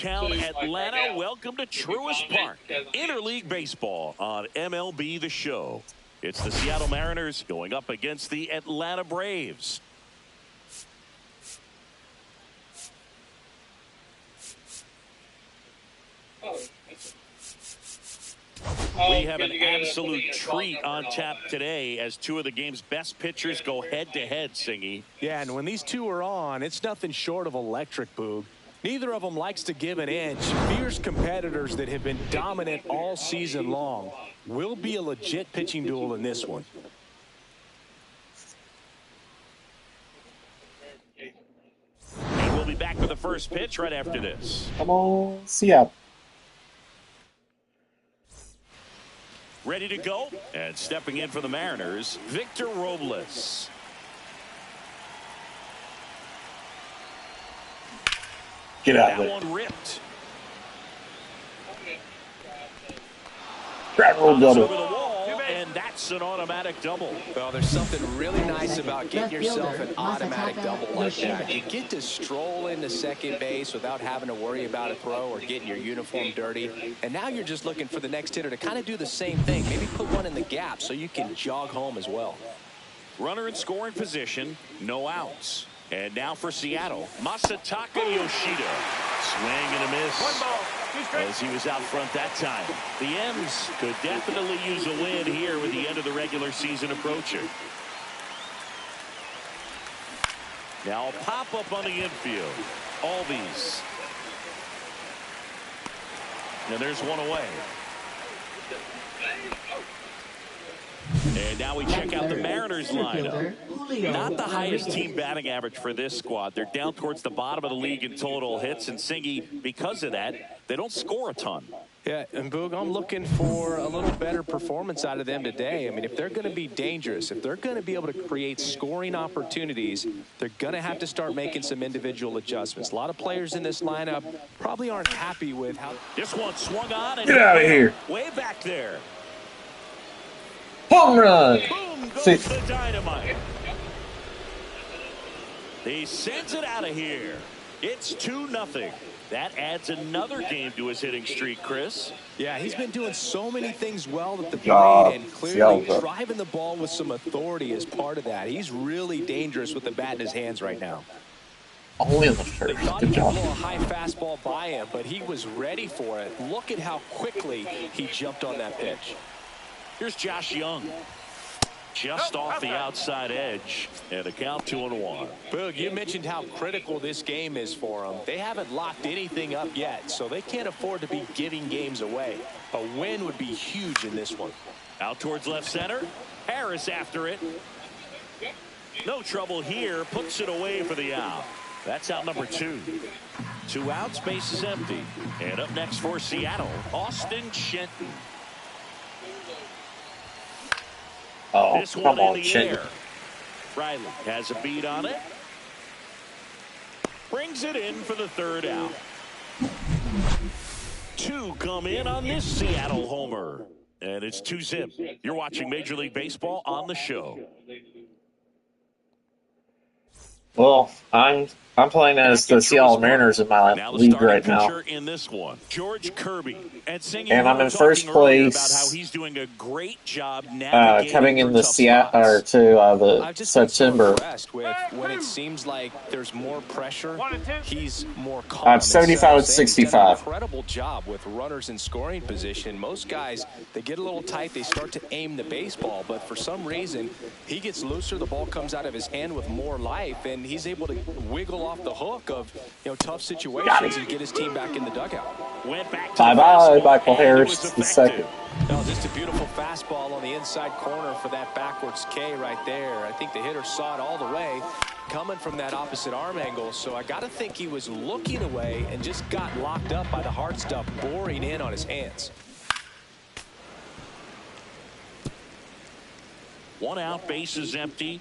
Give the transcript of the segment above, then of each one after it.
downtown Atlanta. Welcome to Truist Park. Interleague baseball on MLB The Show. It's the Seattle Mariners going up against the Atlanta Braves. We have an absolute treat on tap today as two of the game's best pitchers go head-to-head, Singy. Yeah, and when these two are on, it's nothing short of electric, Boog. Neither of them likes to give an inch. Fierce competitors that have been dominant all season long. Will be a legit pitching duel in this one. And we'll be back with the first pitch right after this. Come on, Seattle. Ready to go, and stepping in for the Mariners, Victor Robles. Get out of that there. One ripped. Grab roll double. Over the wall, and that's an automatic double. Well, there's something really nice about getting yourself an automatic double like that. You get to stroll into second base without having to worry about a throw or getting your uniform dirty. And now you're just looking for the next hitter to kind of do the same thing. Maybe put one in the gap so you can jog home as well. Runner in scoring position, no outs. And now for Seattle, Masataka Yoshida. Swing and a miss. One ball. As he was out front that time. The M's could definitely use a win here with the end of the regular season approaching. Now a pop-up on the infield. Albies. And there's one away. And now we check out the Mariners lineup. Not the highest team batting average for this squad. They're down towards the bottom of the league in total hits. And Singy, because of that, they don't score a ton. Yeah, and Boog, I'm looking for a little better performance out of them today. I mean, if they're going to be dangerous, if they're going to be able to create scoring opportunities, they're going to have to start making some individual adjustments. A lot of players in this lineup probably aren't happy with how... This one swung on. And get out of here. Way back there. Home run. Boom goes the dynamite. He sends it out of here. It's 2-0. That adds another game to his hitting streak, Chris. Yeah, he's been doing so many things well at the plate, and clearly driving the ball with some authority is part of that. He's really dangerous with the bat in his hands right now. Only in the first. They thought Good he could job. blow a high fastball by him, but he was ready for it. Look at how quickly he jumped on that pitch. Here's Josh Young. Just off the outside edge, and a count 2-1. Boog, you mentioned how critical this game is for them. They haven't locked anything up yet, so they can't afford to be giving games away. A win would be huge in this one. Out towards left center. Harris after it. No trouble here. Puts it away for the out. That's out number 2. 2 outs, base is empty. And up next for Seattle, Austin Shenton. Oh, This one come in on, the Shenton. air. Riley has a beat on it. Brings it in for the 3rd out. 2 come in on this Seattle homer. And it's 2-zip. You're watching Major League Baseball on the show. Well, I'm playing as the Seattle Mariners in my league right now. In this one, George Kirby, and I'm in first place. About how he's doing a great job navigating coming in the Seattle or to the September. With when it seems like there's more pressure, he's more calm. I'm 75 and 65. Incredible job with runners in scoring position. Most guys, they get a little tight, they start to aim the baseball, but for some reason, he gets looser. The ball comes out of his hand with more life, and he's able to wiggle off the hook of tough situations and get his team back in the dugout. Went back to bye, Michael Harris, the second. Well, just a beautiful fastball on the inside corner for that backwards K right there. I think the hitter saw it all the way coming from that opposite arm angle, so I got to think he was looking away and just got locked up by the hard stuff boring in on his hands. 1 out, base is empty.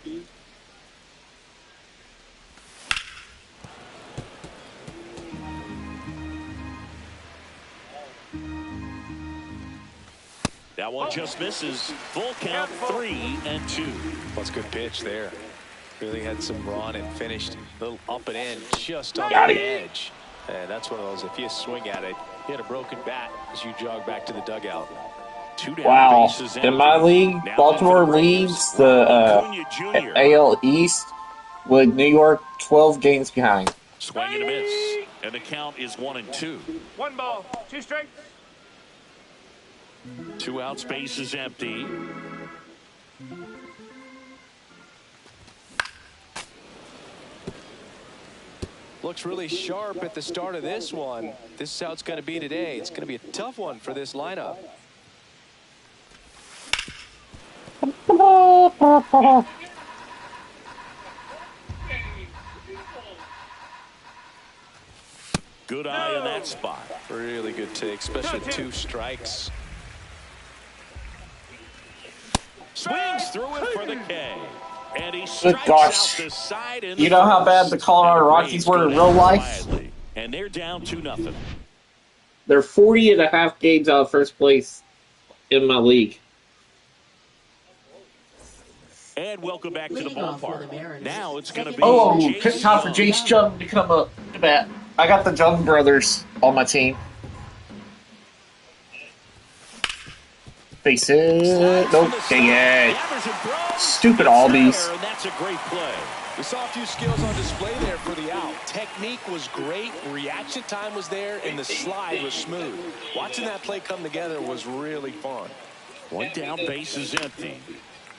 That one just misses. Full count, 3-2. That's a good pitch there. Really had some run and finished a little up and in just on Got the it. edge. And that's one of those, if you swing at it, hit a broken bat as you jog back to the dugout. Wow. In my league, Baltimore leads the AL East with New York 12 games behind. Swing and a miss. And the count is 1-2. 1 ball, 2 strikes. 2 outs, base is empty. Looks really sharp at the start of this one. This is how it's going to be today. It's going to be a tough one for this lineup. Good eye in that spot. Really good take, especially 2 strikes. Swings through it for the K. And he strikes out the side. You know how bad the Colorado Rockies were in real life? And they're down 2-0. They're 40.5 games out of first place in my league. And welcome back to the ballpark. Now it's going to be time for Jace Jung to come up to bat. I got the Jung brothers on my team. Face it. Nope. Dang it. Stupid Albies. That's a great play. We saw a few skills on display there for the out. Technique was great, reaction time was there, and the slide was smooth. Watching that play come together was really fun. 1 down, base is empty.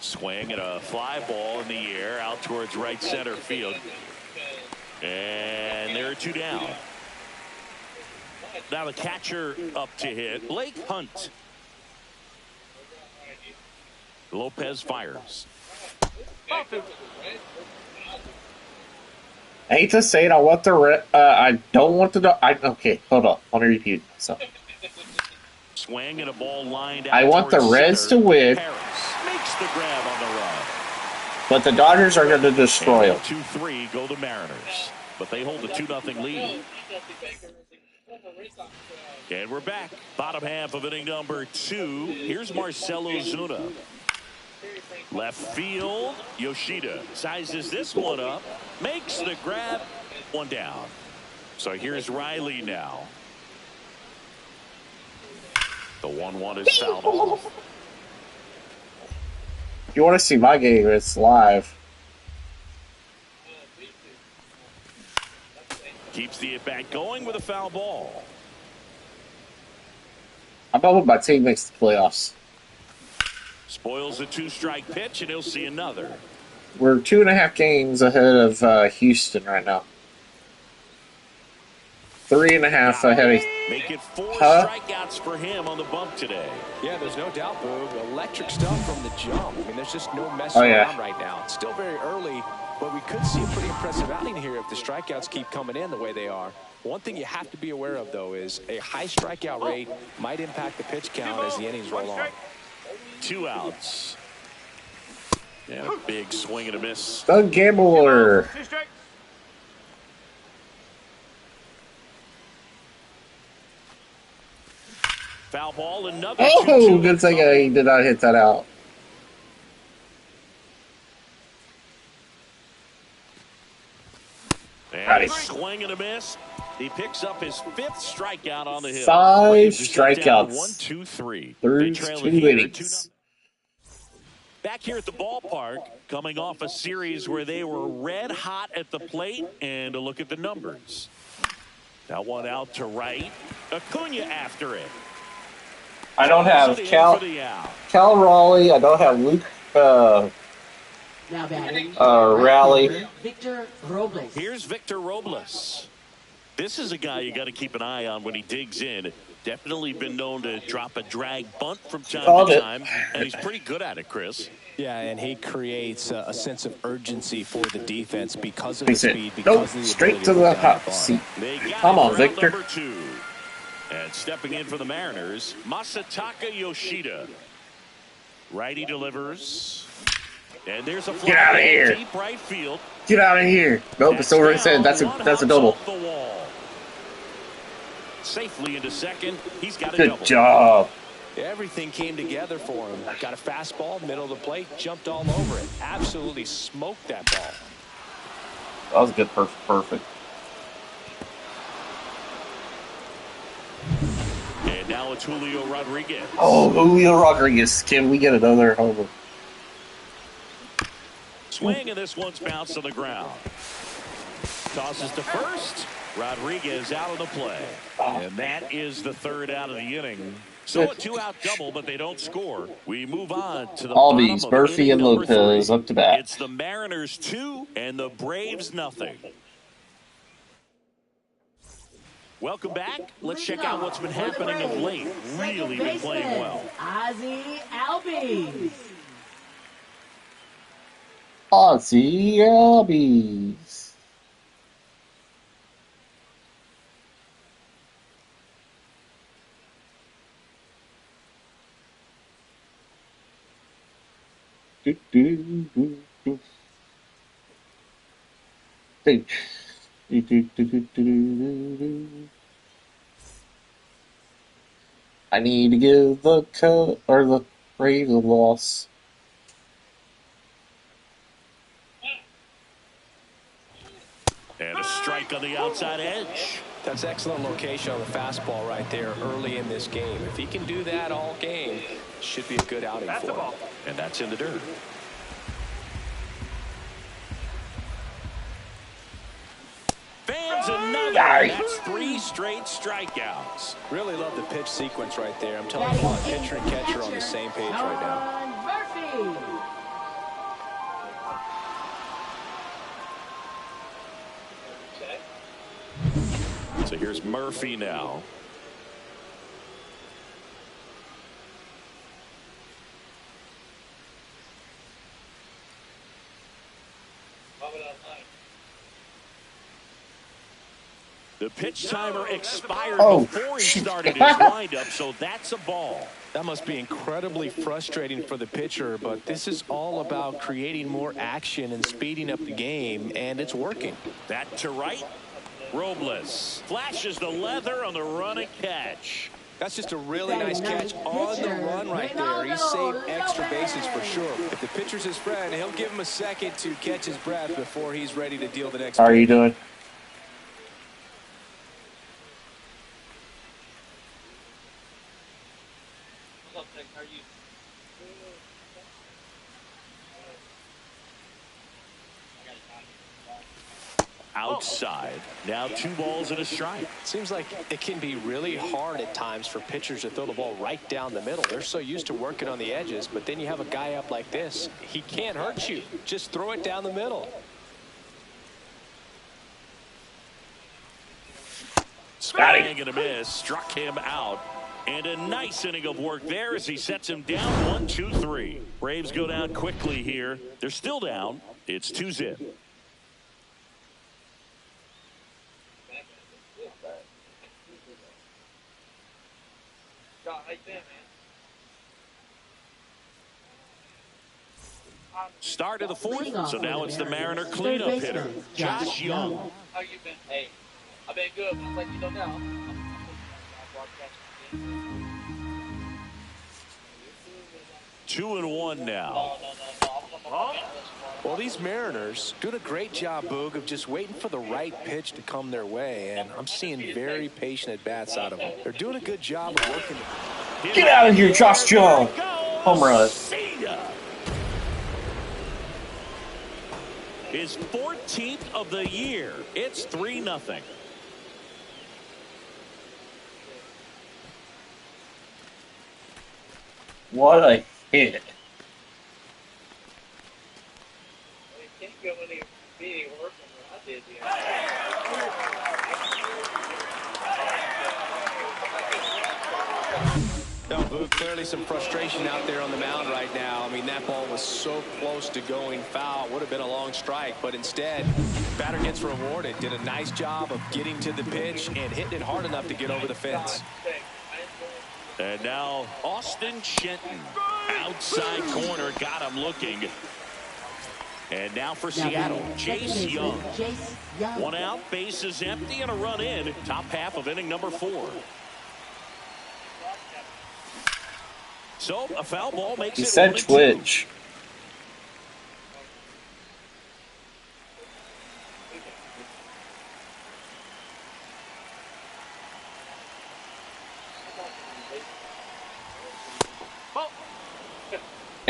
Swing and a fly ball in the air out towards right center field. And there are 2 down. Now the catcher up to hit, Blake Hunt. Lopez fires. I hate to say it, I want the I don't want the okay, hold on. Let me repeat myself. Swing and a ball lined out. I want the Reds to win. Makes the grab on the run. But the Dodgers are going to destroy them. 2-3 go the Mariners. But they hold a 2-0 lead. And we're back. Bottom half of inning number 2. Here's Marcell Ozuna. Left field, Yoshida sizes this one up, makes the grab, 1 down. So here's Riley now. The 1-1 is fouled off. If you want to see my game, it's live. Keeps the at-bat going with a foul ball. I'm hoping my team makes the playoffs. Spoils a 2-strike pitch, and he'll see another. We're 2.5 games ahead of Houston right now. 3.5 ahead of... Make it 4 strikeouts for him on the bump today. Yeah, there's no doubt, Boog. Electric stuff from the jump. I mean, there's just no messing around right now. It's still very early, but we could see a pretty impressive outing here if the strikeouts keep coming in the way they are. One thing you have to be aware of, though, is a high strikeout rate might impact the pitch count as the innings roll on. 2 outs. And a big swing and a miss. Doug Gambler. Foul ball, another. Oh, good thing he did not hit that out. And a swing and a miss. He picks up his 5th strikeout on the hill. 5 strikeouts. 1, 2, 3. Through 2 innings. Back here at the ballpark, coming off a series where they were red hot at the plate, and a look at the numbers. That one out to right. Acuna after it. I don't have Cal Raleigh. I don't have Luke Raleigh. Victor Robles. Here's Victor Robles. This is a guy you got to keep an eye on when he digs in. Definitely been known to drop a drag bunt from time to time, and he's pretty good at it, Chris. Yeah, and he creates a sense of urgency for the defense because of the speed. Because of the straight to the hot seat. Come on, Victor. Number 2. And stepping in for the Mariners, Masataka Yoshida. Righty delivers. And there's a fly. Get out of here. Deep right field. Get out of here. Nope, it's over his head. That's a double. Safely into second. He's got a double. Good job. Everything came together for him. Got a fastball, middle of the plate, jumped all over it. Absolutely smoked that ball. That was good. Perfect. Now it's Julio Rodriguez. Oh, Julio Rodriguez. Can we get another homer? Swing, and this one's bounced to the ground. Tosses to first. Rodriguez out of the play. And that is the third out of the inning. So a 2-out double, but they don't score. We move on to the Albies, bottom of Murphy inning and number Lopez 3. up to bat. It's the Mariners 2 and the Braves nothing. Welcome back. Let's check out what's been happening of late. Really been playing well. Ozzy Albies. Do, do, do, do. Do, do, do, do, do, do, do. I need to give the or the Braves a loss. And a strike on the outside edge. That's excellent location on the fastball right there early in this game. If he can do that all game, should be a good outing for him. And that's in the dirt. Fans another. That's 3 straight strikeouts. Really love the pitch sequence right there. I'm telling you what, pitcher and catcher on the same page right now. So here's Murphy now. The pitch timer expired before he started his windup, so that's a ball. That must be incredibly frustrating for the pitcher, but this is all about creating more action and speeding up the game, and it's working. That to right. Robles flashes the leather on the running catch. That's just a really nice catch on the run right there. He saved extra bases for sure. If the pitcher's his friend, he'll give him a second to catch his breath before he's ready to deal the next. How are you doing? Outside. Now 2 balls and a strike. Seems like it can be really hard at times for pitchers to throw the ball right down the middle. They're so used to working on the edges, but then you have a guy up like this. He can't hurt you. Just throw it down the middle. Swing and a miss. Struck him out. And a nice inning of work there as he sets him down 1-2-3. Braves go down quickly here. They're still down. It's 2-0. Start of the 4th, so now it's the Mariner cleanup hitter, Josh Young. How you been? Hey, I've been good, but like you know now. 2-1 now. Well, these Mariners doing a great job, Boog, of just waiting for the right pitch to come their way, and I'm seeing very patient at-bats out of them. They're doing a good job of working. Get out of here, Josh Young. Home run. His 14th of the year. It's 3-0. What a hit. No, Boog, clearly some frustration out there on the mound right now. I mean, that ball was so close to going foul. Would have been a long strike, but instead, batter gets rewarded. Did a nice job of getting to the pitch and hitting it hard enough to get over the fence. And now Austin Shenton, outside corner, got him looking. And now for Seattle, Chase Young. 1 out, bases empty, and a run in. Top half of inning number 4. So a foul ball makes He it said 1-2. Twitch.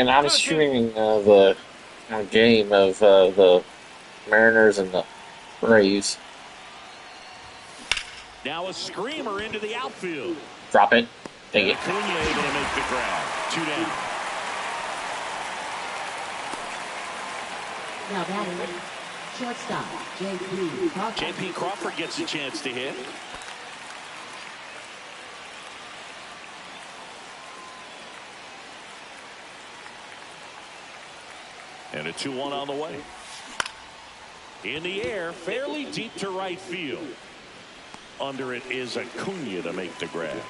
And I'm streaming the game of the Mariners and the Braves. Now a screamer into the outfield. Drop it. Take it. Acuna able to make the grab. 2 down. Now batting, shortstop, J.P. Crawford. J.P. Crawford gets a chance to hit. And a 2-1 on the way. In the air, fairly deep to right field. Under it is Acuna to make the grab.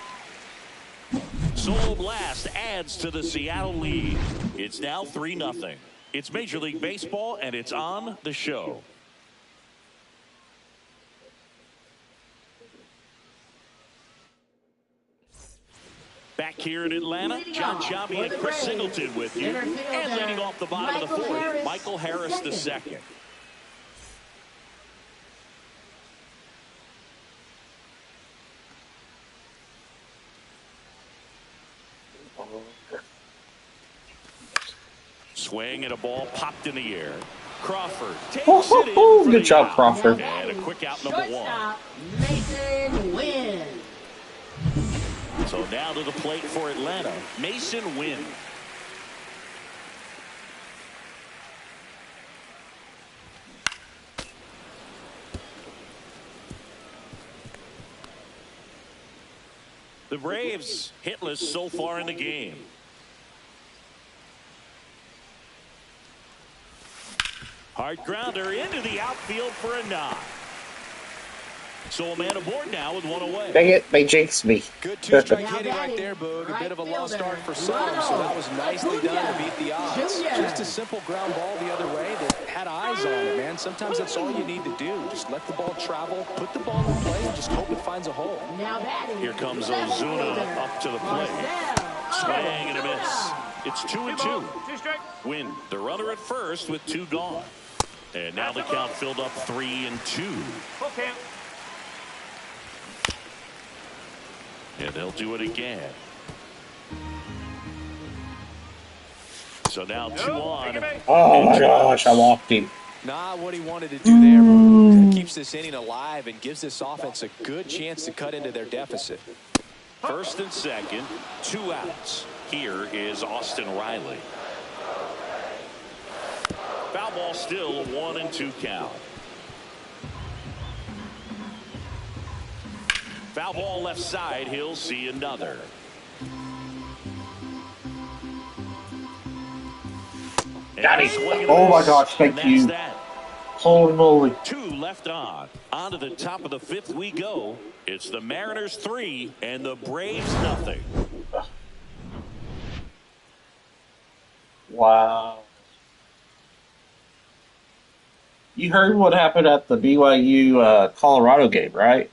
Solo blast adds to the Seattle lead. It's now 3-0. It's Major League Baseball, and it's on the show. Back here in Atlanta, John Sciambi and Chris Singleton with you. And leading off the bottom of the fourth, Michael Harris II. Swing and a ball popped in the air. Crawford takes it in for good job, out. Crawford. And a quick out, number 1. Mason Wynn. So now to the plate for Atlanta, Mason Wynn. The Braves hitless so far in the game. Hard grounder into the outfield for a knock. So a man aboard now with 1 away. Dang it, they jinxed me. Good two-strike hitting right there, Boog. A bit of a lost start for some, so that was nicely done to beat the odds. Just a simple ground ball the other way that had eyes on it, man. Sometimes that's all you need to do. Just let the ball travel, put the ball in play, and just hope it finds a hole. Here comes Ozuna up to the plate. Swing and a miss. It's 2-2. Win the runner at first with 2 gone. And now the count filled up 3-2. And they'll do it again. So now 2 on. Oh my gosh, I walked him. Not what he wanted to do there, Boog. Keeps this inning alive and gives this offense a good chance to cut into their deficit. First and second, 2 outs. Here is Austin Riley. Foul ball still 1-2 count. Foul ball left side. He'll see another. Got it. Oh my gosh, thank you. Holy moly. 2 left on. On to the top of the 5th we go. It's the Mariners 3 and the Braves 0. Wow. You heard what happened at the BYU Colorado game, right?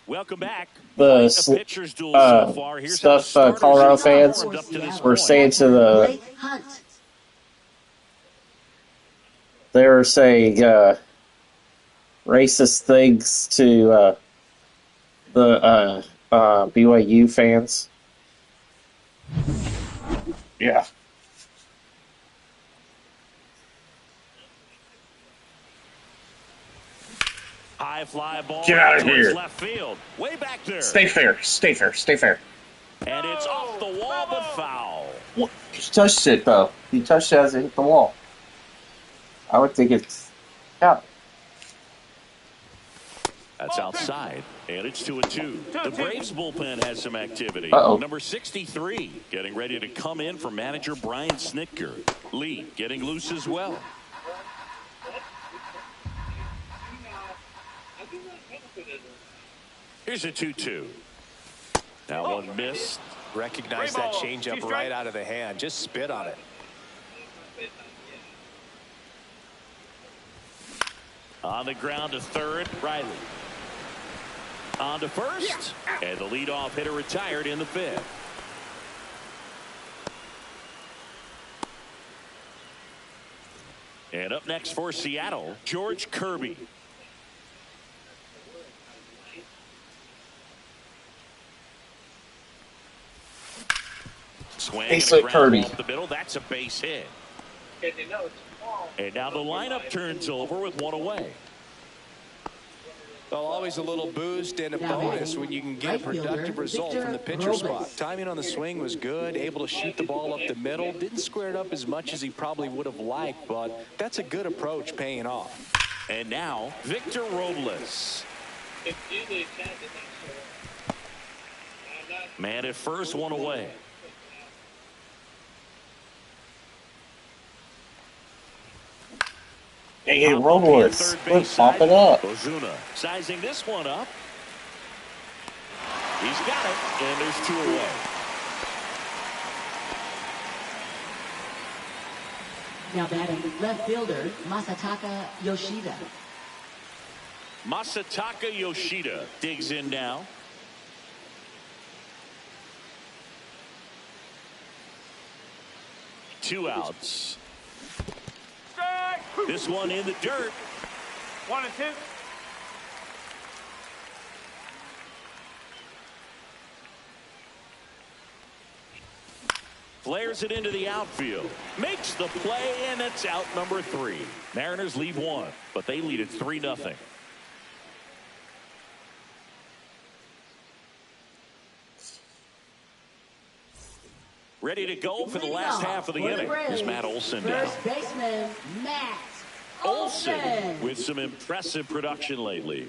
Welcome back. The pitcher's duel so far. Here's stuff Colorado fans were saying to the they were saying racist things to the BYU fans. Yeah. High fly ball. Get out of here. Left field. Way back there. Stay fair. Stay fair. Stay fair. And it's off the wall, but foul. What? He touched it, though. He touched it as it hit the wall. I would think it's... Yeah. That's outside. And it's 2-2. The Braves bullpen has some activity. Uh-oh. Number 63 getting ready to come in for manager Brian Snitker. Lee getting loose as well. Here's a 2-2. Now one missed. Recognize that changeup right out of the hand. Just spit on it. On the ground to third, Riley. On to first, and the leadoff hitter retired in the 5th. And up next for Seattle, George Kirby. Swing Hey, and a Slick ground Kirby. ball up the middle. That's a base hit. Because you know it's small. And now the lineup turns over with one away. Well, always a little boost and a bonus when you can get a productive result from the pitcher spot. Timing on the swing was good, able to shoot the ball up the middle. Didn't square it up as much as he probably would have liked, but that's a good approach paying off. And now, Victor Robles. It's usually a chance at that. Man at first, one away. Hey, Robles, let's pop it up. Ozuna sizing this one up. He's got it, and there's two away. Now batting left fielder Masataka Yoshida. Masataka Yoshida digs in now. Two outs. This one in the dirt. 1 and 2. Flares it into the outfield. Makes the play, and that's out number 3. Mariners lead 1, but they lead it 3-0. Ready to go for the last half of the inning. Here's Matt Olson down. First baseman Matt Olson with some impressive production lately.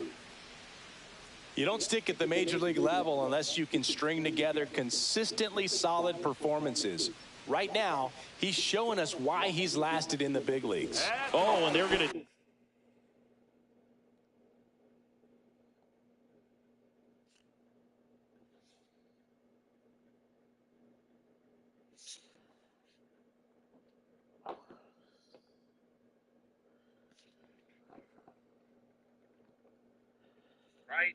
You don't stick at the major league level unless you can string together consistently solid performances. Right now, he's showing us why he's lasted in the big leagues. Oh, and they're going to... Right.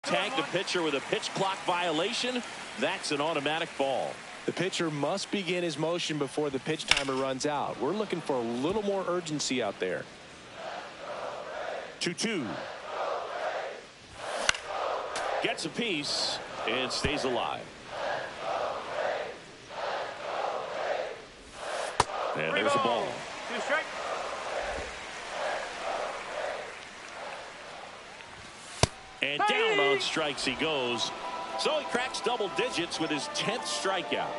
tag the pitcher with a pitch clock violation. That's an automatic ball. The pitcher must begin his motion before the pitch timer runs out. We're looking for a little more urgency out there. 2-2. Gets a piece and stays alive. And there's the ball. 2 strikes. And down on strikes he goes. So he cracks double digits with his 10th strikeout.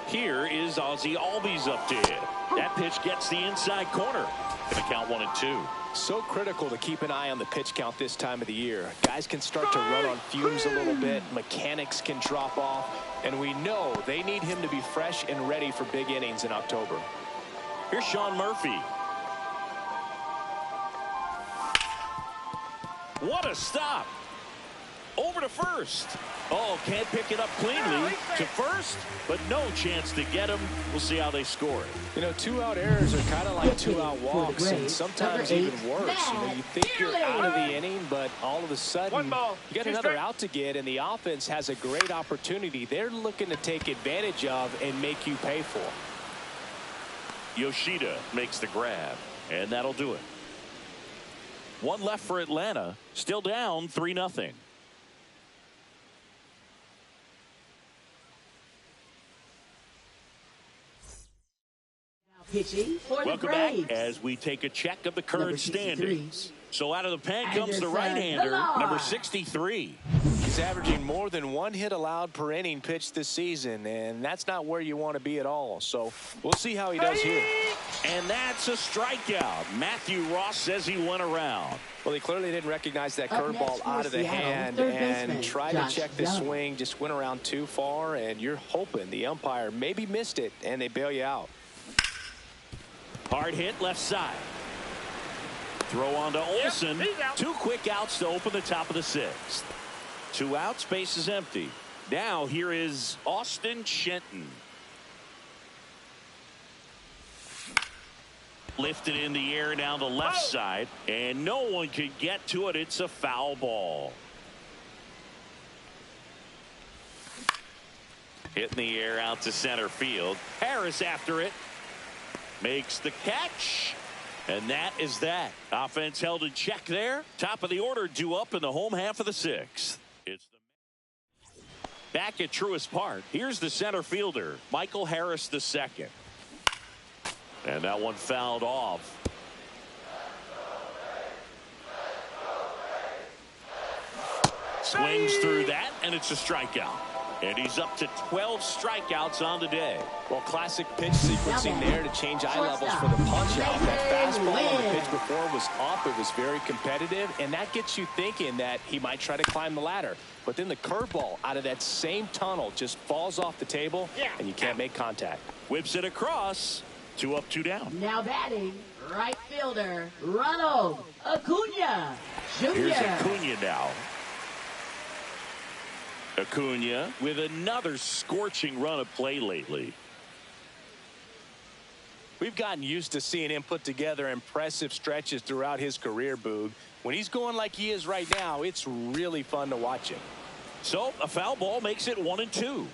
Here is Ozzie Albies up to hit. That pitch gets the inside corner. Gonna count 1-2. So critical to keep an eye on the pitch count this time of the year. Guys can start to run on fumes a little bit. Mechanics can drop off. And we know they need him to be fresh and ready for big innings in October. Here's Sean Murphy. What a stop. Over to first. Oh, can't pick it up cleanly to first, but no chance to get him. We'll see how they score it. You know, 2-out errors are kind of like 2-out walks, and sometimes even worse. You know, you think you're out of the inning, but all of a sudden, you get another out to get, and the offense has a great opportunity they're looking to take advantage of and make you pay for. Yoshida makes the grab, and that'll do it. One left for Atlanta, still down 3-0. Pitching for the Welcome Braves. back as we take a check of the Number current 63. standings. So out of the pen comes the Anderson right-hander, Villar. number 63. He's averaging more than 1 hit allowed per inning pitched this season, and that's not where you want to be at all. So we'll see how he does here. And that's a strikeout. Matthew Ross says he went around. Well, he clearly didn't recognize that Up next curveball for out of the Seattle, hand third and baseman, tried to Josh check the Young. swing, just went around too far, and you're hoping the umpire maybe missed it, and they bail you out. Hard hit left side. Throw on to Olsen. he's out. 2 quick outs to open the top of the 6th. 2 outs, base is empty. Now here is Austin Shenton. Lifted in the air down the left side, and no one can get to it. It's a foul ball. Hit in the air out to center field. Harris after it. Makes the catch. And that is that. Offense held in check there. Top of the order due up in the home half of the 6th. It's back at Truist Park. Here's the center fielder, Michael Harris II. And that one fouled off. Swings through that, and it's a strikeout. And he's up to 12 strikeouts on the day. Well, classic pitch sequencing there to change eye levels for the punch out. That fastball on the pitch before was up. It was very competitive, and that gets you thinking that he might try to climb the ladder. But then the curveball out of that same tunnel just falls off the table, and you can't make contact. Whips it across. 2 up, 2 down. Now batting, right fielder, Ronald Acuna Jr. Here's Acuna now. Acuna with another scorching run of play lately. We've gotten used to seeing him put together impressive stretches throughout his career, Boog. When he's going like he is right now, it's really fun to watch him. So a foul ball makes it 1-2.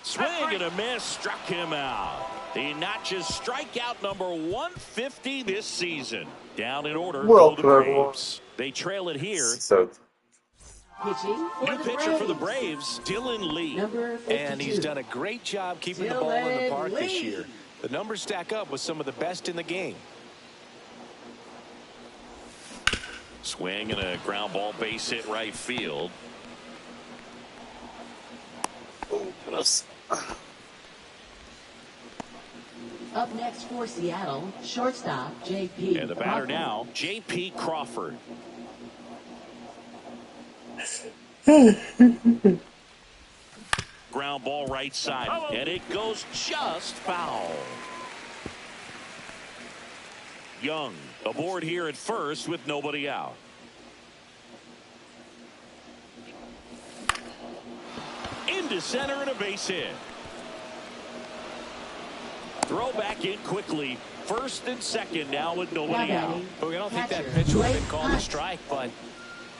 Swing and a miss, struck him out. The notches strikeout number 150 this season. Down in order go the Braves. They trail it here. So Pitching for New the pitcher Braves. for the Braves, Dylan Lee. Number 52. And he's done a great job keeping the ball in the park this year. The numbers stack up with some of the best in the game. Swing and a ground ball base hit right field. Up next for Seattle, shortstop J.P. And the batter now, J.P. Crawford. Ground ball right side, and it goes just foul. Young aboard here at first with nobody out. Into center and a base hit. Throw back in quickly. first and second now with nobody out. But I don't think that pitch would have been called a strike, but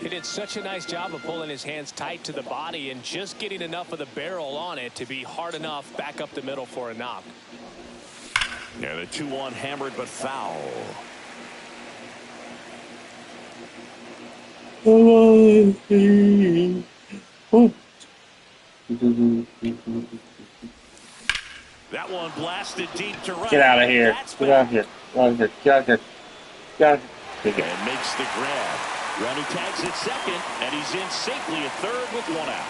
he did such a nice job of pulling his hands tight to the body and just getting enough of the barrel on it to be hard enough back up the middle for a knock. And a 2-1 hammered but foul. That one blasted deep to right. Get out of here. Get out of here. Get out of here. Get out of here. Get out of here. And makes the grab. Runner tags at second, and he's in safely at third with one out.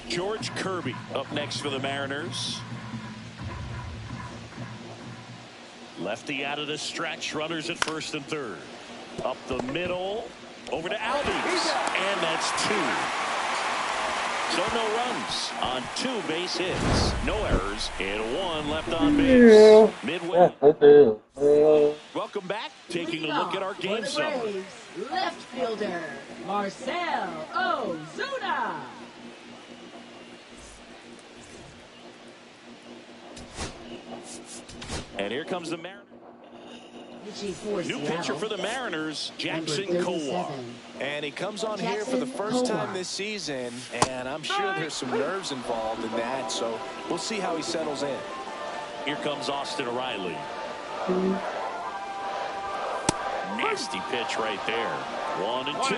George Kirby up next for the Mariners. Lefty out of the stretch. Runners at first and third. Up the middle. Over to Albies. And that's 2. So no runs on 2 base hits. No errors. And 1 left on base. Midway. Welcome back. Taking a look at our game summary. Left fielder, Marcell Ozuna. And here comes the Mariners. New Seattle. pitcher for the Mariners, Jackson Number Kowar. 37. And he comes on here for the first time this season, and I'm sure there's some nerves involved in that, so we'll see how he settles in. Here comes Austin Riley. Nasty pitch right there. 1 and 2.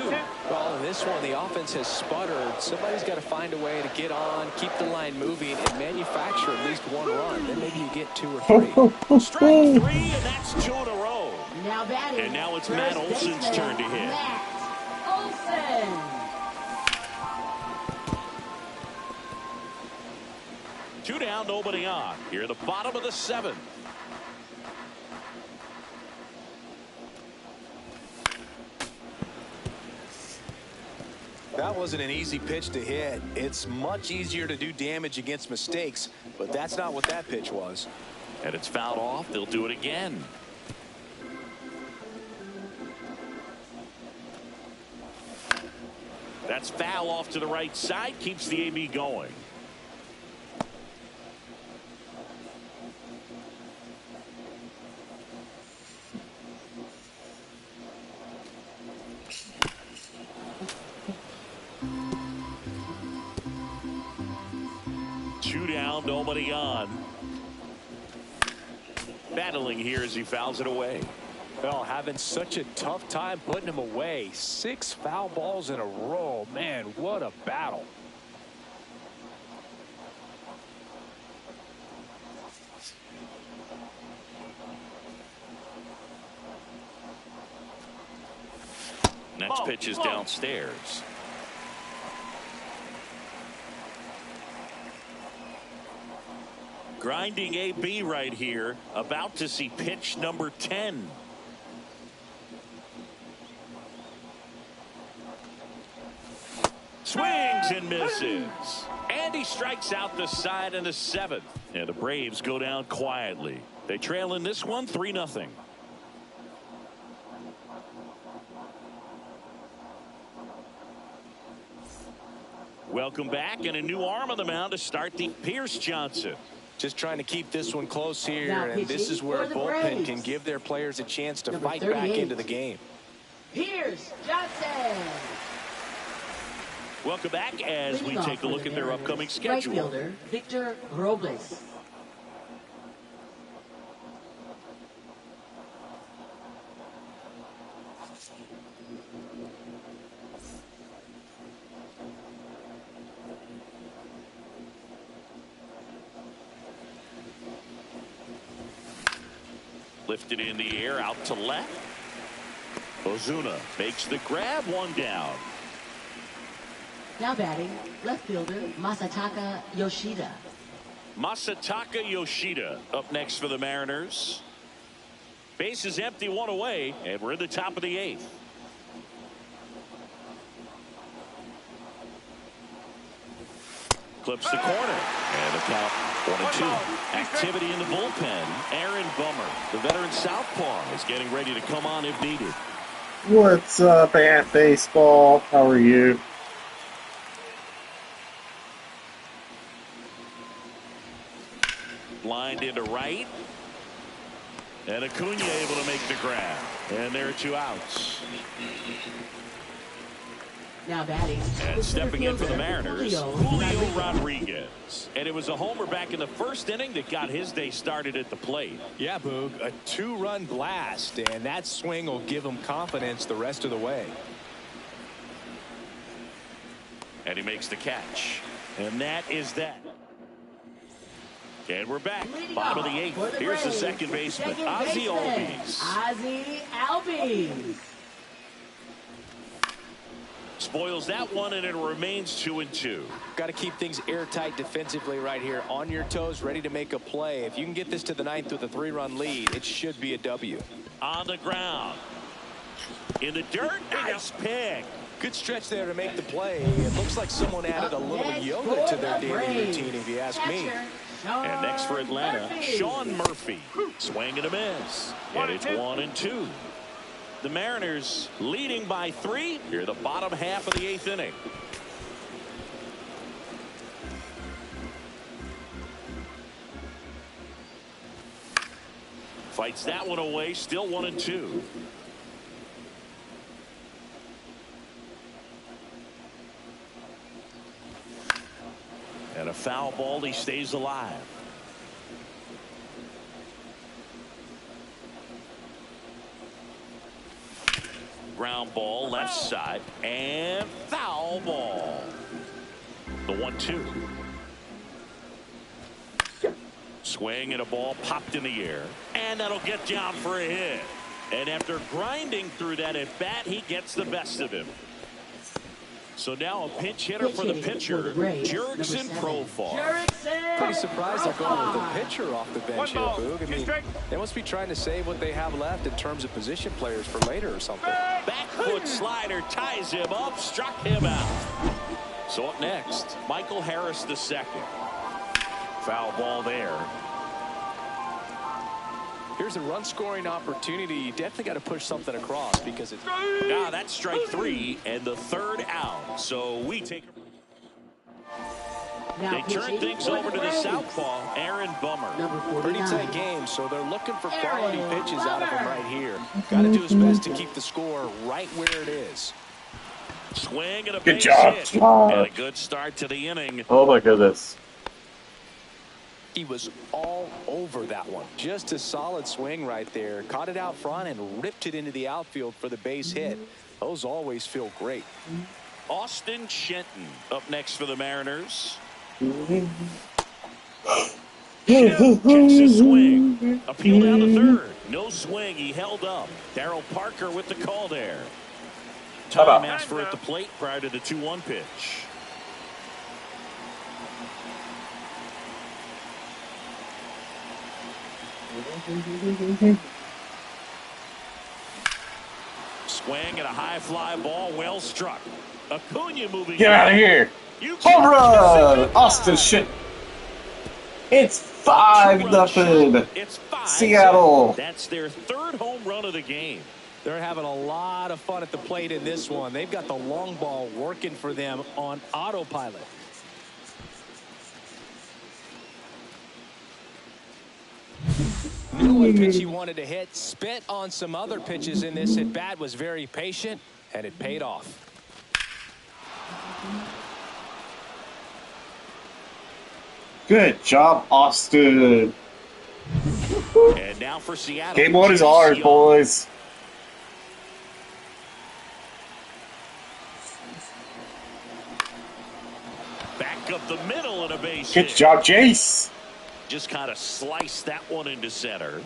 Well, in this one, the offense has sputtered. Somebody's got to find a way to get on, keep the line moving, and manufacture at least 1 run. Then maybe you get 2 or 3. Strike 3, and that's 2 in a row. Now batting. And now it's Matt Olson's turn to hit. Matt Olson. 2 down, nobody on. Here at the bottom of the 7th. That wasn't an easy pitch to hit. It's much easier to do damage against mistakes, but that's not what that pitch was. And it's fouled off. They'll do it again. That's foul off to the right side. Keeps the AB going. Two down, nobody on. Battling here as he fouls it away. Well, having such a tough time putting him away. 6 foul balls in a row. Man, what a battle. Next pitch is downstairs. Grinding AB right here. About to see pitch number 10. Swings and misses. And he strikes out the side in the 7th. And the Braves go down quietly. They trail in this one 3-0. Welcome back, and a new arm on the mound to start the Pierce Johnson. Just trying to keep this one close here, Now and this is where a pitching for the bullpen Braves. can give their players a chance to Number fight back 38. into the game. Pierce Johnson. Welcome back as we Leading off take a for look the at their Mariners, upcoming Right schedule. fielder, Victor Robles. Lifted in the air, out to left. Ozuna makes the grab, 1 down. Now batting, left fielder, Masataka Yoshida. Masataka Yoshida up next for the Mariners. Base is empty, 1 away, and we're in the top of the 8th. Clips the corner, and the count 1-2. Activity in the bullpen. Aaron Bummer, the veteran southpaw, is getting ready to come on if needed. What's up, Ant Baseball? How are you? Lined into right. And Acuna able to make the grab. And there are 2 outs. Now batting. And stepping in for the Mariners, Julio Rodriguez. And it was a homer back in the first inning that got his day started at the plate. Yeah, Boog, a 2-run blast, and that swing will give him confidence the rest of the way. And he makes the catch. And that is that. And we're back. Bottom of the 8th. Here's the second baseman, Ozzie Albies. Ozzie Albies. Spoils that one, and it remains 2-2. Got to keep things airtight defensively right here. On your toes, ready to make a play. If you can get this to the 9th with a 3-run lead, it should be a W. On the ground. In the dirt. Nice pick. Good stretch there to make the play. It looks like someone added a little yoga to their daily routine, if you ask me. And next for Atlanta, Sean Murphy. Swing and a miss. And it's 1-2. The Mariners leading by 3 here the bottom half of the 8th inning. Fights that one away, still 1-2. And a foul ball, he stays alive. Ground ball, left side, and foul ball. The 1-2. Swing and a ball popped in the air. And that'll get down for a hit. And after grinding through that at bat, he gets the best of him. So now a pinch hitter for the pitcher, Jurickson Profar. Pretty surprised they're going with the pitcher off the bench here, Boog. I mean, they must be trying to save what they have left in terms of position players for later or something. Back foot slider ties him up, struck him out. So up next, Michael Harris II. Foul ball there. Here's a run-scoring opportunity. You definitely got to push something across because it's... Now that's strike 3 and the 3rd out. So we take... They turn things over to the southpaw, Aaron Bummer. Pretty tight game, so they're looking for quality pitches out of him right here. Got to do his best to keep the score right where it is. Swing and a good base job, hit. Josh. And a good start to the inning. Oh my goodness. He was all over that one. Just a solid swing right there. Caught it out front and ripped it into the outfield for the base hit. Those always feel great. Austin Shenton up next for the Mariners. Kicks a swing. Appeal down to third. No swing. He held up. Darryl Parker with the call there. Time asked for at the plate prior to the 2-1 pitch. Swing and a high fly ball, well struck. Acuna moving. Get out of here! Home run! Austin shit. It's 5-0. It's 5. Seattle. That's their 3rd home run of the game. They're having a lot of fun at the plate in this one. They've got the long ball working for them on autopilot. Knew what pitch he wanted to hit, spit on some other pitches in this at bat, was very patient, and it paid off. Good job, Austin. And now for Seattle. Game 1 is ours, boys. Back up the middle and a base Good hit. job, Jace. Just kind of sliced that one into center.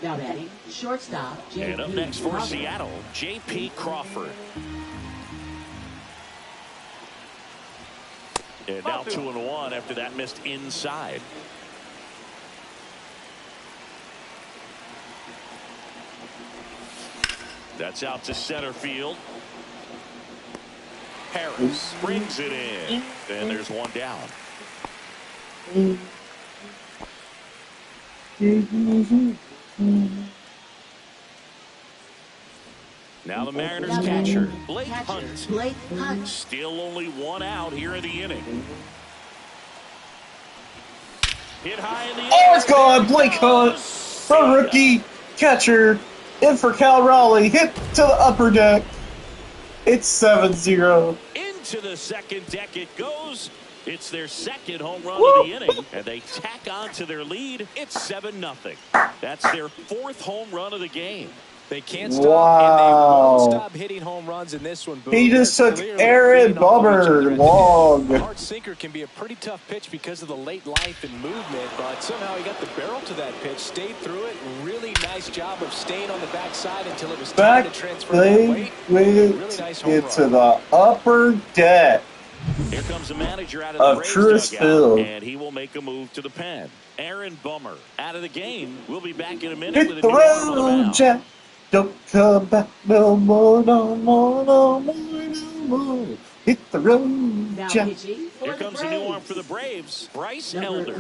Now batting, shortstop, And up next for Seattle, J.P. Crawford. And now 2-1 after that missed inside. That's out to center field. Harris brings it in, and there's one down. Now the Mariners catcher, Blake Hunt. Still only one out here in the inning. Hit high in the air. Oh, it's gone. Blake Hunt, the rookie catcher, in for Cal Raleigh. Hit to the upper deck. It's 7-0. Into the second deck it goes. It's their second home run of the inning, and they tack on to their lead. It's 7-0. That's their fourth home run of the game. They can't stop, and they won't stop hitting home runs in this one. He just took Aaron Bummer long. A hard sinker can be a pretty tough pitch because of the late life and movement, but somehow he got the barrel to that pitch, stayed through it. Really nice job of staying on the backside until it was time to transfer that weight. Really nice home run. Into the upper deck. Here comes the manager out of the Truist dugout, Field, and he will make a move to the pen. Aaron Bummer out of the game. We'll be back in a minute. Hit with a the new arm on the road, mound. Jack. Don't come back no more, no more, no more, no more. Hit the road, Jack. Here comes a new arm for the Braves, Bryce Elder.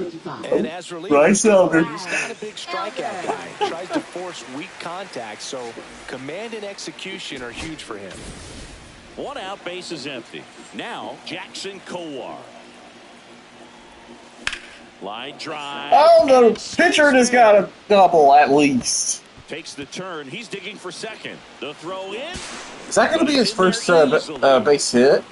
And as reliever, Bryce Elder. he's not a big strikeout guy. Tries to force weak contact, so command and execution are huge for him. One out, base is empty. Now Jackson Kowar. Line drive. Oh, the pitcher has got a double at least. Takes the turn. He's digging for second. The throw in. Is that going to be his first base hit?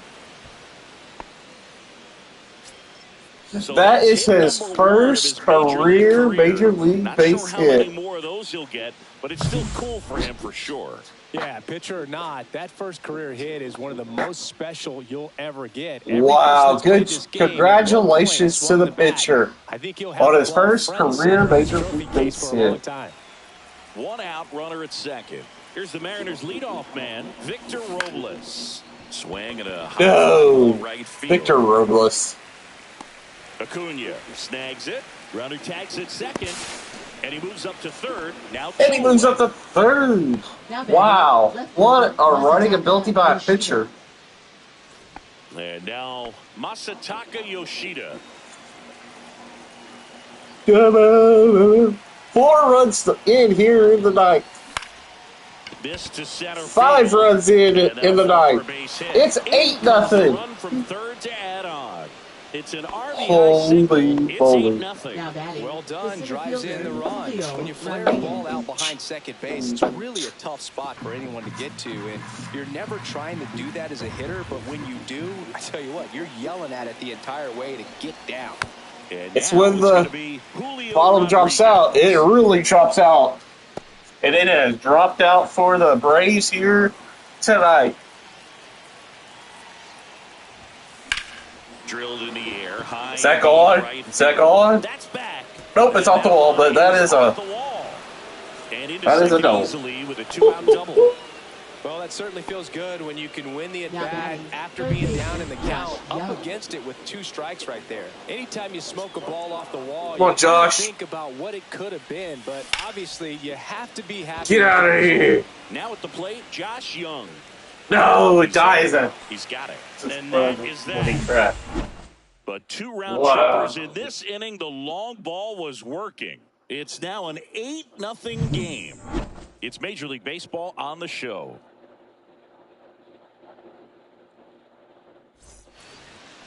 So that is his first career major league base hit. Not sure how many hit. more of those he'll get, but it's still cool for him for sure. Yeah, pitcher or not, that first career hit is one of the most special you'll ever get. Wow, good. Congratulations to the pitcher on his first career major league base hit. One out, runner at second. Here's the Mariners' leadoff man, Victor Robles. Swing and a high right field. Victor Robles. Acuna snags it. Runner tags at second. And he moves up to third. Now and he moves up to third. Wow. What a running ability by a pitcher. And now Masataka Yoshida. 4 runs in here in the ninth. This to center 5 runs in the ninth. It's 8-0. Run from third to add on. It's an RBI Holy single. It's moly. 8-0. Well done, drives in the runs. When you flare the ball out behind second base, it's really a tough spot for anyone to get to, and you're never trying to do that as a hitter, but when you do, I tell you what, you're yelling at it the entire way to get down. And it's when the bottom drops out, it really drops out. And it has dropped out for the Braves here tonight. Drilled in the air, high. Is that gone? Is that gone? That's back. Nope, it's off the wall, but that is a double. Easily with a 2-out double. Well, that certainly feels good when you can win the at-bat after being down in the count, up against it with 2 strikes right there. Anytime you smoke a ball off the wall, you think about what it could have been, but obviously you have to be happy. Get out of here. Now at the plate, Josh Young. No, it dies. He's got it. And that is that. But 2 round choppers in this inning. The long ball was working. It's now an 8-0 game. It's Major League Baseball on the show.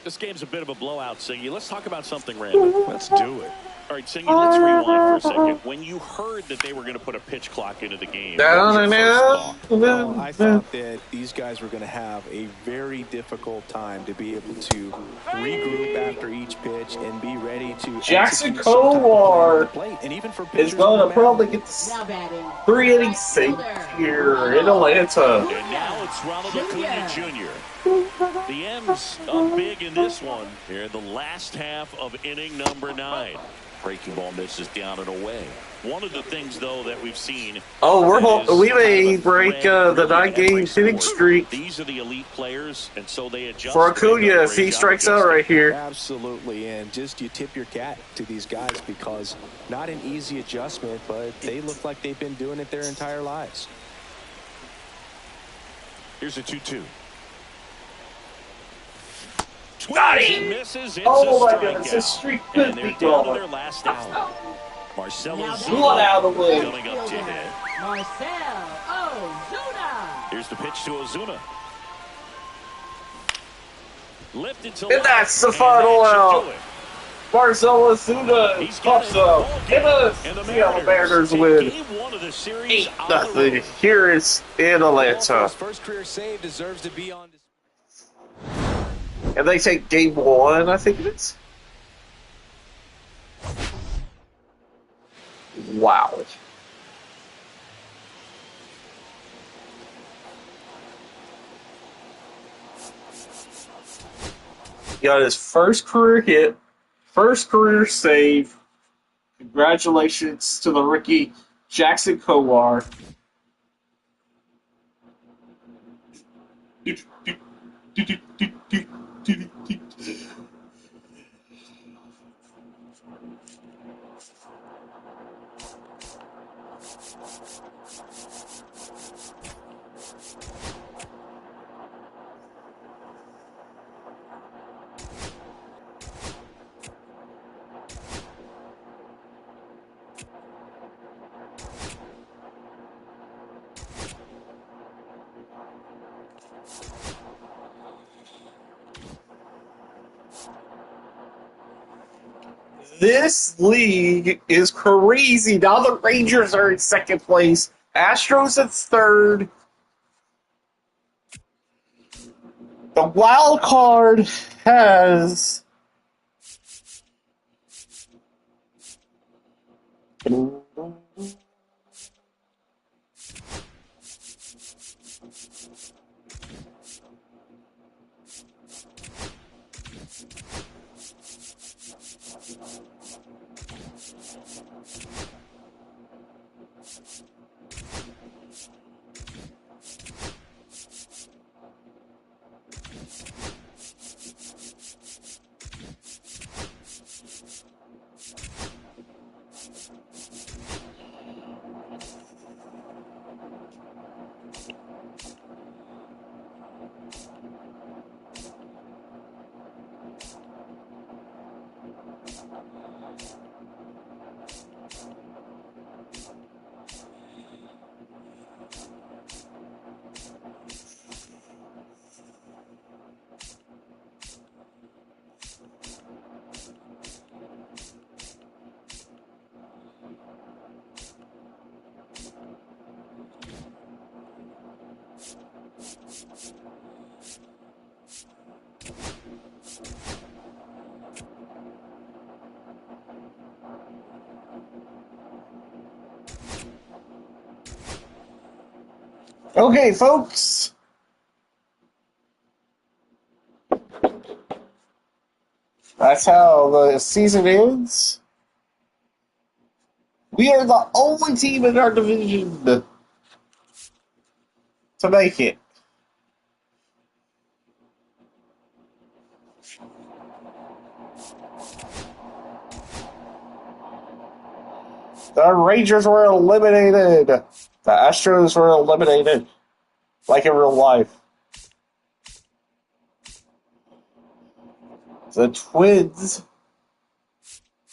This game's a bit of a blowout, Siggy. Let's talk about something random. Let's do it. All right, Siggy, let's rewind for a second. When you heard that they were going to put a pitch clock into the game, well, I thought that these guys were going to have a very difficult time to be able to regroup after each pitch and be ready to Jackson Kowar and even for is going to probably get the 3 innings safe here in Atlanta. And now it's Ronald Acuna Jr. The M's up big in this one here in the last half of inning number 9. Breaking ball misses down and away. One of the things, though, that we've seen. Oh, we may break the 9-game hitting streak. These are the elite players, and so they adjust. For Acuna, if he strikes out right here. Absolutely, and just you tip your cap to these guys because not an easy adjustment, but they look like they've been doing it their entire lives. Here's a 2-2. Got He him! misses. It's Oh a my goodness, his strikeout. streak could And be they're down to gone. their last out. Marcelo Now One Ozuna out of the way. coming up to hit. Marcel Ozuna. Here's the pitch to Ozuna. Lifted to And left, that's the and final that should out. do it. Marcelo Ozuna He's got pops it. up. Ball And game. the And the Seattle Mariners Mariners take win game 1 of the series on the 8-0 road. here is in Well, for Atlanta. his first career save deserves to be on display. And they take game 1, I think it is. Wow. He got his first career hit, first career save. Congratulations to the rookie Jackson Kowar. This league is crazy. Now the Rangers are in second place. Astros in third. The wild card has okay, folks. That's how the season ends. We are the only team in our division to make it. The Rangers were eliminated. The Astros were eliminated. Like in real life. The Twins,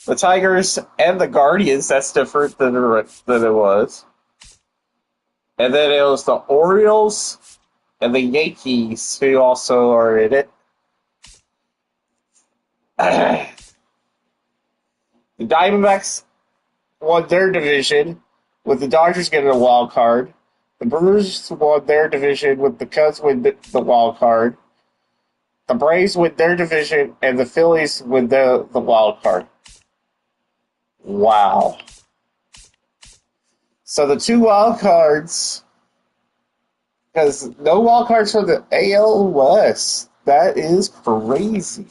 the Tigers, and the Guardians, that's different than it was. And then it was the Orioles and the Yankees, who also are in it. The Diamondbacks won their division, with the Dodgers getting a wild card. The Brewers won their division, with the Cubs winning the wild card. The Braves win their division, and the Phillies win the wild card. Wow. So the two wild cards, because no wild cards for the AL West. That is crazy.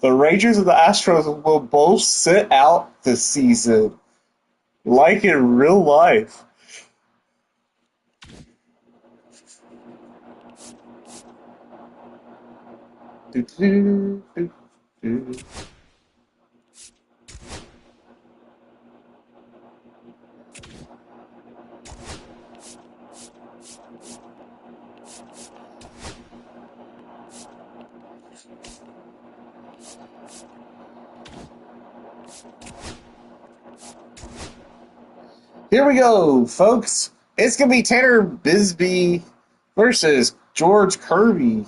The Rangers and the Astros will both sit out this season, like in real life. Here we go, folks. It's going to be Tanner Bisbee versus George Kirby.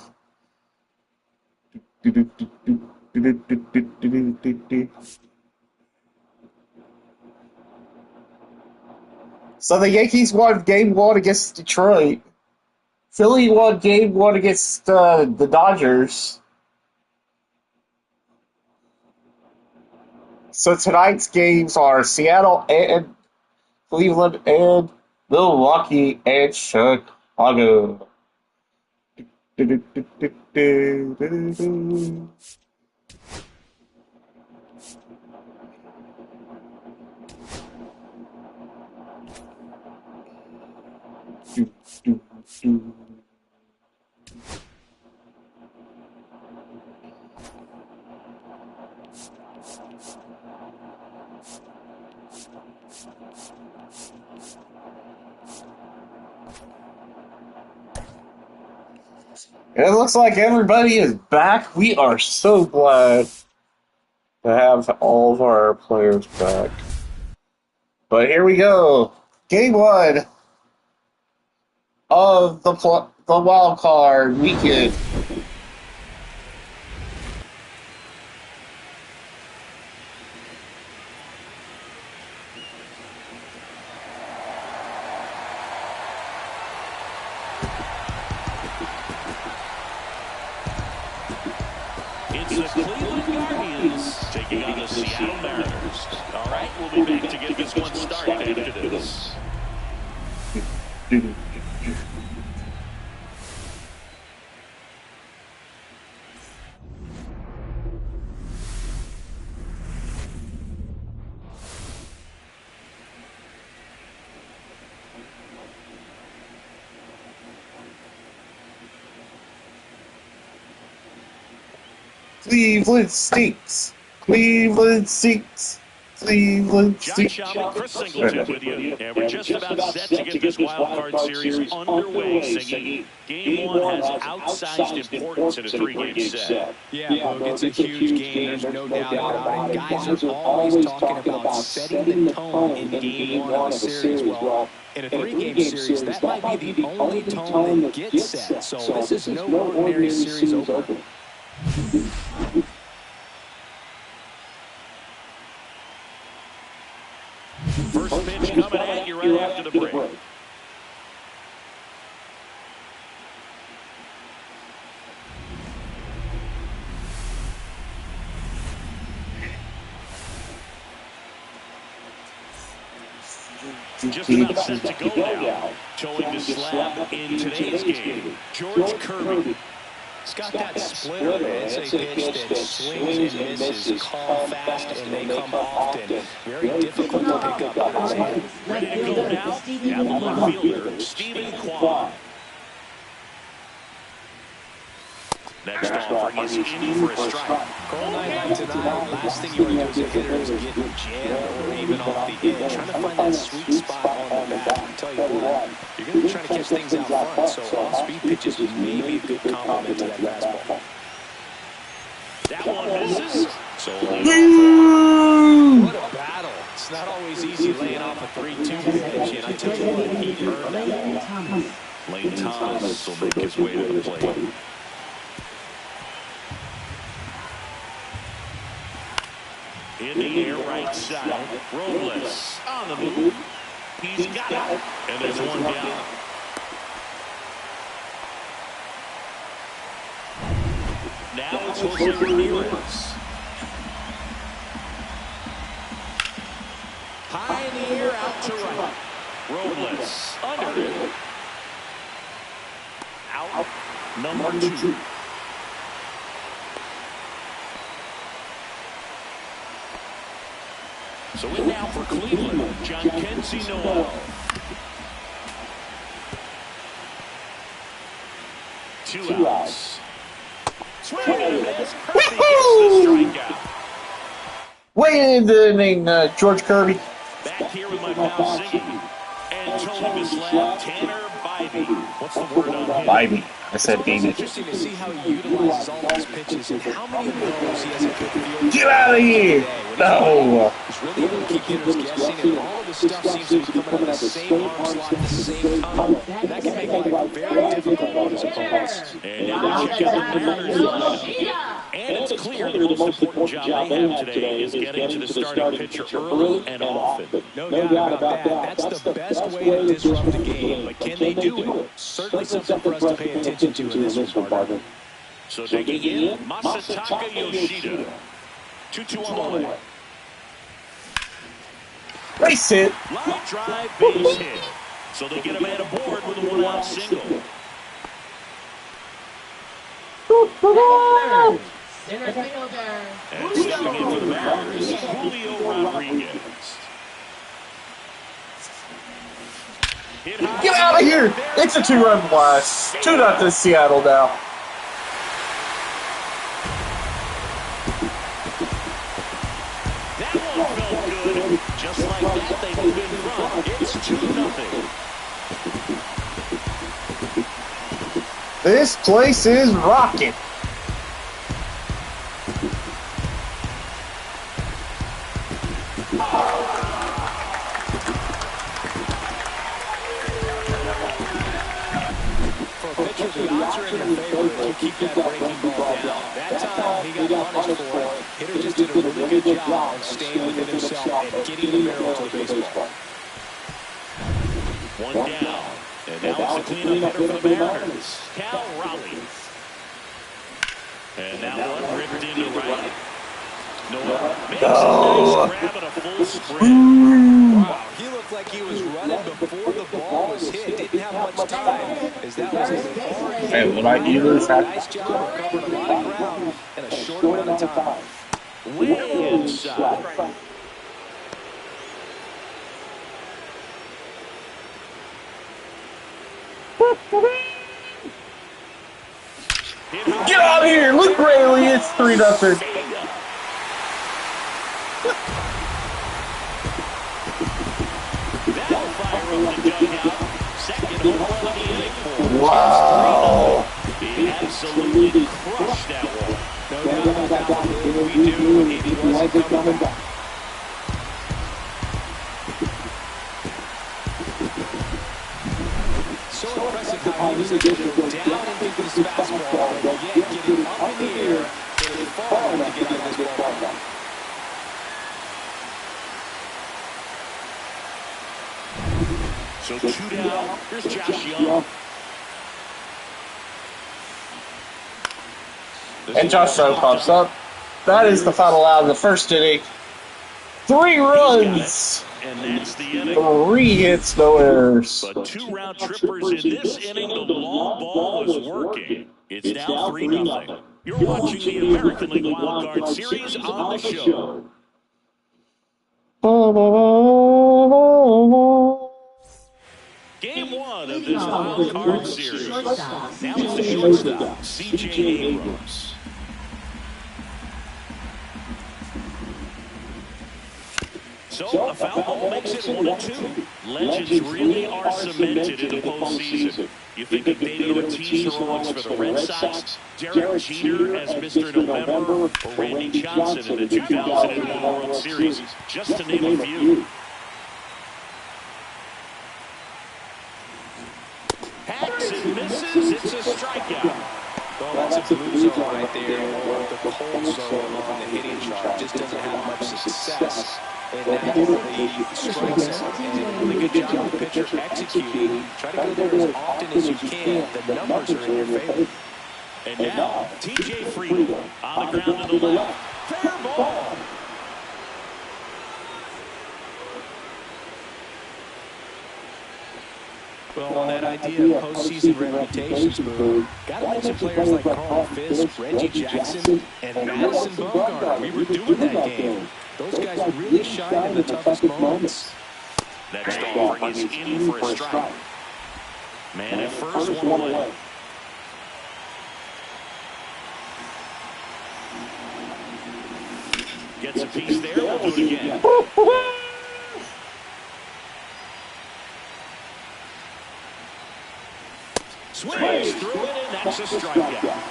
So the Yankees won Game 1 against Detroit. Philly won Game 1 against the Dodgers. So tonight's games are Seattle and Cleveland and Milwaukee and Chicago. It looks like everybody is back. We are so glad to have all of our players back. But here we go. Game 1 of the wild card weekend. It's the Cleveland Guardians taking on the Seattle Mariners. All right, we'll be back to get this one started after this. Cleveland stinks. Cleveland stinks. Cleveland John stinks. Cashapp and Chris Singleton with you, and we're just about set to get this wild card series underway. Siggy, Game 1 has outsized importance in a three-game set. Yeah, Boog, it's a huge game. There's no doubt about it. Guys are always talking about setting the tone in Game 1 of the series. Well, in a three-game series, that might be the only tone that gets set. So this is no ordinary series opener. First pitch coming at you right after the break. Just about set to go now. Towing the slab in today's game, George Kirby. It's got that splitter. It's a pitch that swings and misses, call fast, and they come often. Very difficult to pick up out of his hand. Ready to go now? Now the left fielder, Stephen Kwan. Next offering is in for a strike. Cold night like tonight, last thing you want to do as a hitter is get jammed or even off the edge. Trying to find that sweet spot on the bat. I tell you what, you're going to be trying to catch things out front, so off-speed pitches may be a good complement to that fastball. That one misses. So what a battle. It's not always easy laying off a 3-2 pitch, and I tell you what, he earned that ball. Lane Thomas will make his way to the plate. In the air right side, Robles on the move. He's got it. And there's one down. Now it's Jose Ramirez. High in the air, out to right. Robles under it. Out. Number 2. So in now for Cleveland, John Kenzie Noel. 2 outs. Swing and a miss. Kirby gets the strikeout. Way in the inning, George Kirby. Back here with my pal Ziggy. And towing the slab, Tanner Bybee. What's the word on him? Bybee. I said It's Beanie. interesting to see how he utilizes all of his pitches and how many of those he has a good feel. Get out of here! No! He's really able to keep hitters guessing, and all of his stuff seems to be coming out of the same arm slot, the same tunnel. And that can make life very difficult on his opponents. And now we check out the Mariners lineup. And it's clear the most important job they have today is getting to the starting pitcher early and often. No doubt about that. That's the best way to disrupt the game. But can they do it? Certainly something for us to pay attention to in this one, partner. So digging in, Masataka Yoshida. 2-2 on the way. Race hit! Line drive, base hit. So they get a man aboard with a one-out single. Center fielder. And stepping in for the Mariners, Julio Rodriguez. Get out of here! It's a 2-run blast. 2-0 Seattle now. That one felt good. Just like that, they move in front. It's 2-0. This place is rocking. The odds are in your favor if you keep that breaking ball down. That time, he got punished for it. Hitter just did a really good job of staying within himself and getting the barrel to the baseball. One down. And now it's a cleanup hitter for the Mariners, Cal Raleigh. And now one ripped into right. Noah makes a nice grab at a full sprint. Wow, he looked like he was running before the ball was hit. Didn't have much time, as that was a hard hit. Hey, when I do this, Nice job of covering a lot of ground in a short amount of time. Way inside. Get out of here! Luke Raley, it's 3-0. That'll fire up the dugout. Second home run of the inning for him. Wow! He absolutely crushed that one. No doubt about that one. We do, and he wasn't coming back. So impressive how he was able to go down and get this fastball, but yet get it up in the air and fall to get out of this ball. So 2 down. Here's Josh Young. And Josh Young pops up. That is the final out of the first inning. 3 runs. And that's the inning. 3 hits, no errors. But 2 round trippers in this inning. The long ball is working. It's now 3-0. You're watching the American League Wild Card Series on the show. Game 1 of this Wild Card Series. Now it's the shortstop, C.J. Abrams. So a foul ball makes it 1-2. Legends really are cemented in the postseason. You think of David Ortiz heroics for the Red Sox, Derek Jeter as Mr. November, or Randy Johnson in the 2001 World Series, just to name a few. Hacks and misses, it's a strikeout. Well, that's a blue zone right there, or the cold zone on the hitting chart. Just doesn't have much success. And that really strikes him. And really good job of the pitcher executing. Try to go there as often as you can. The numbers are in your favor. And now, T.J. Freeman on the ground to the left. Fair ball. Well, on that idea of postseason reputations, Boo, got to mention players like Carl Fisk, Reggie Jackson, and Madison Bumgarner. We were doing that game. Those guys really shine in the toughest moments. Next offering is in for a strike. Man at first, 1 away. Gets a piece there, we'll do it again. Swings through it, and that's a strikeout.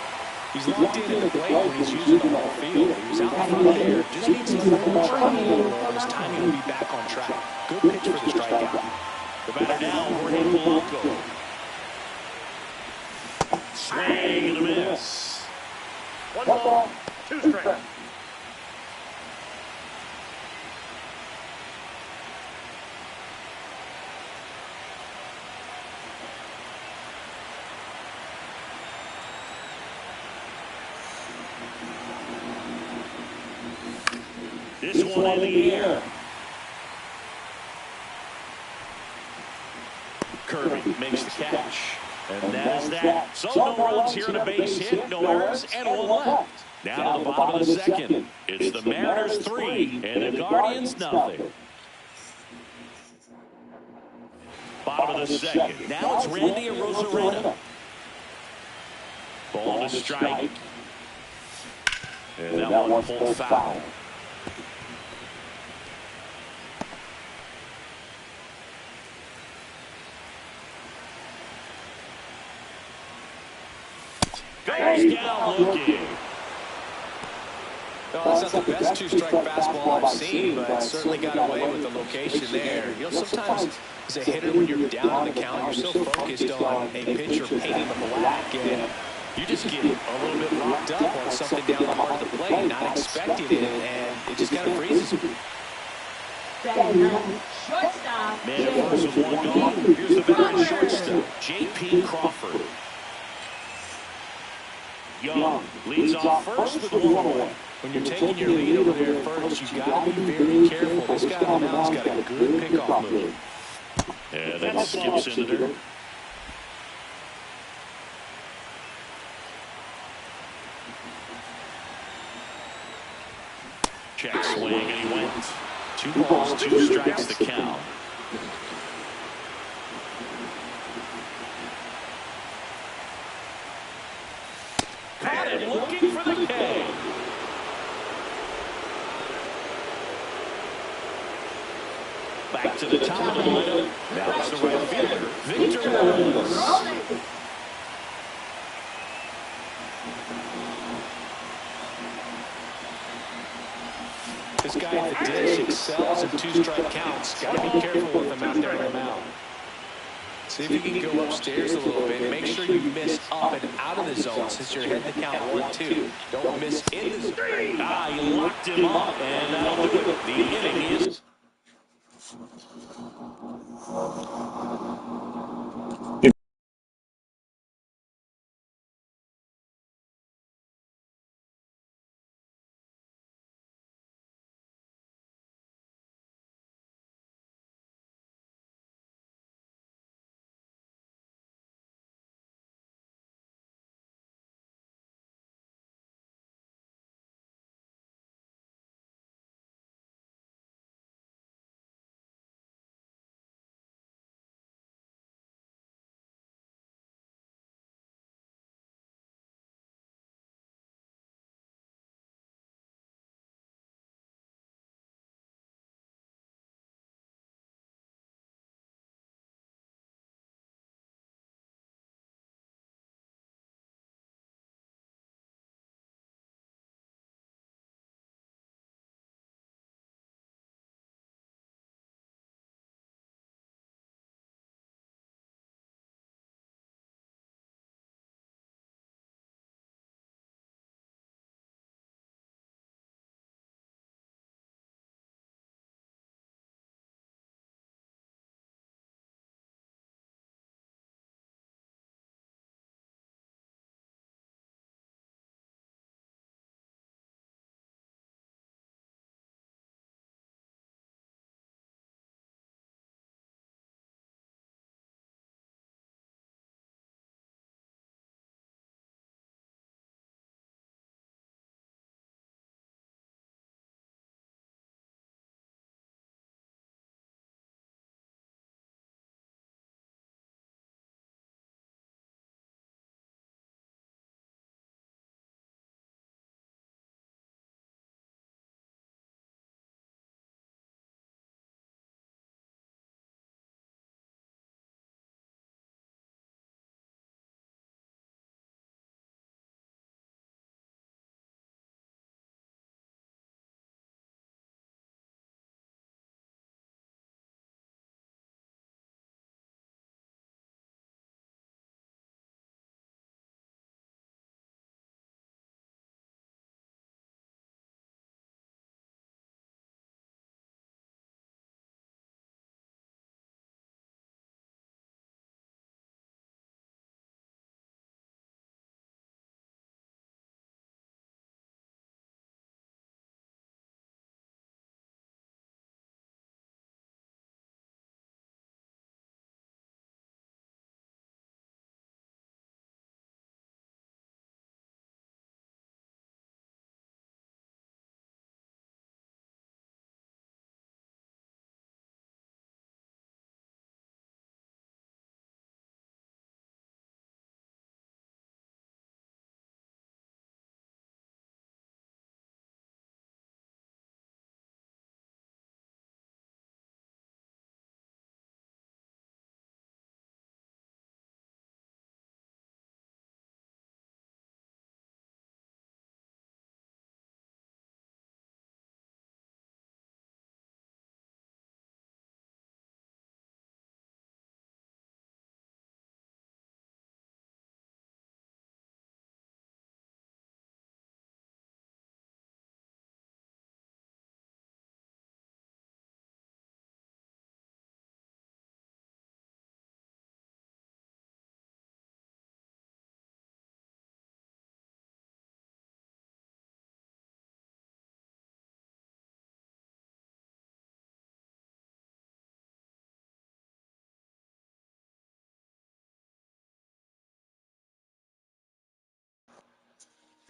He's locked in at the plate when he's using the whole field. He was out in front there. Just needs to let the training roll, and his timing will be back on track. Good pitch for the strikeout. The batter now, Jorge Polanco. Swing and a miss. 1 ball, 2 strikes. This one in the air. Kirby makes the catch. And that is that. So no runs here and a base hit, no errors, and 1 left. Now to the bottom of the second. It's the Mariners 3 and the Guardians nothing. Bottom of the second. Now it's Randy Arozarena. Ball to strike. And that one pulled foul. Goes down looking. No, that's not the best two-strike fastball I've seen, but certainly got away with the location there. You know, sometimes as a hitter, when you're down on the count, you're so focused on a pitcher painting the black, and you just get a little bit locked up on something down the heart of the plate, not expecting it, and it just kind of freezes you. Shortstop. Man at first with 1 gone. Here's the veteran shortstop, J.P. Crawford. Young leads off first with 1 away. When you're taking your lead over there at first, you've got to be very careful. This guy on the mound's got a good pickoff move. And then skips into there. Check swing, and he went. 2 balls, 2 strikes the count. Caught him looking for the K. Back to the top of the lineup. Now it's the right fielder, Victor Robles. This guy at the dish excels in 2-strike counts. Got to be careful with him out there in the mound. See if you can go upstairs a little bit. Make sure you miss up and out of the zone since you're heading the count 1-2. Don't miss in the zone. He locked him up, and that'll do it. The inning is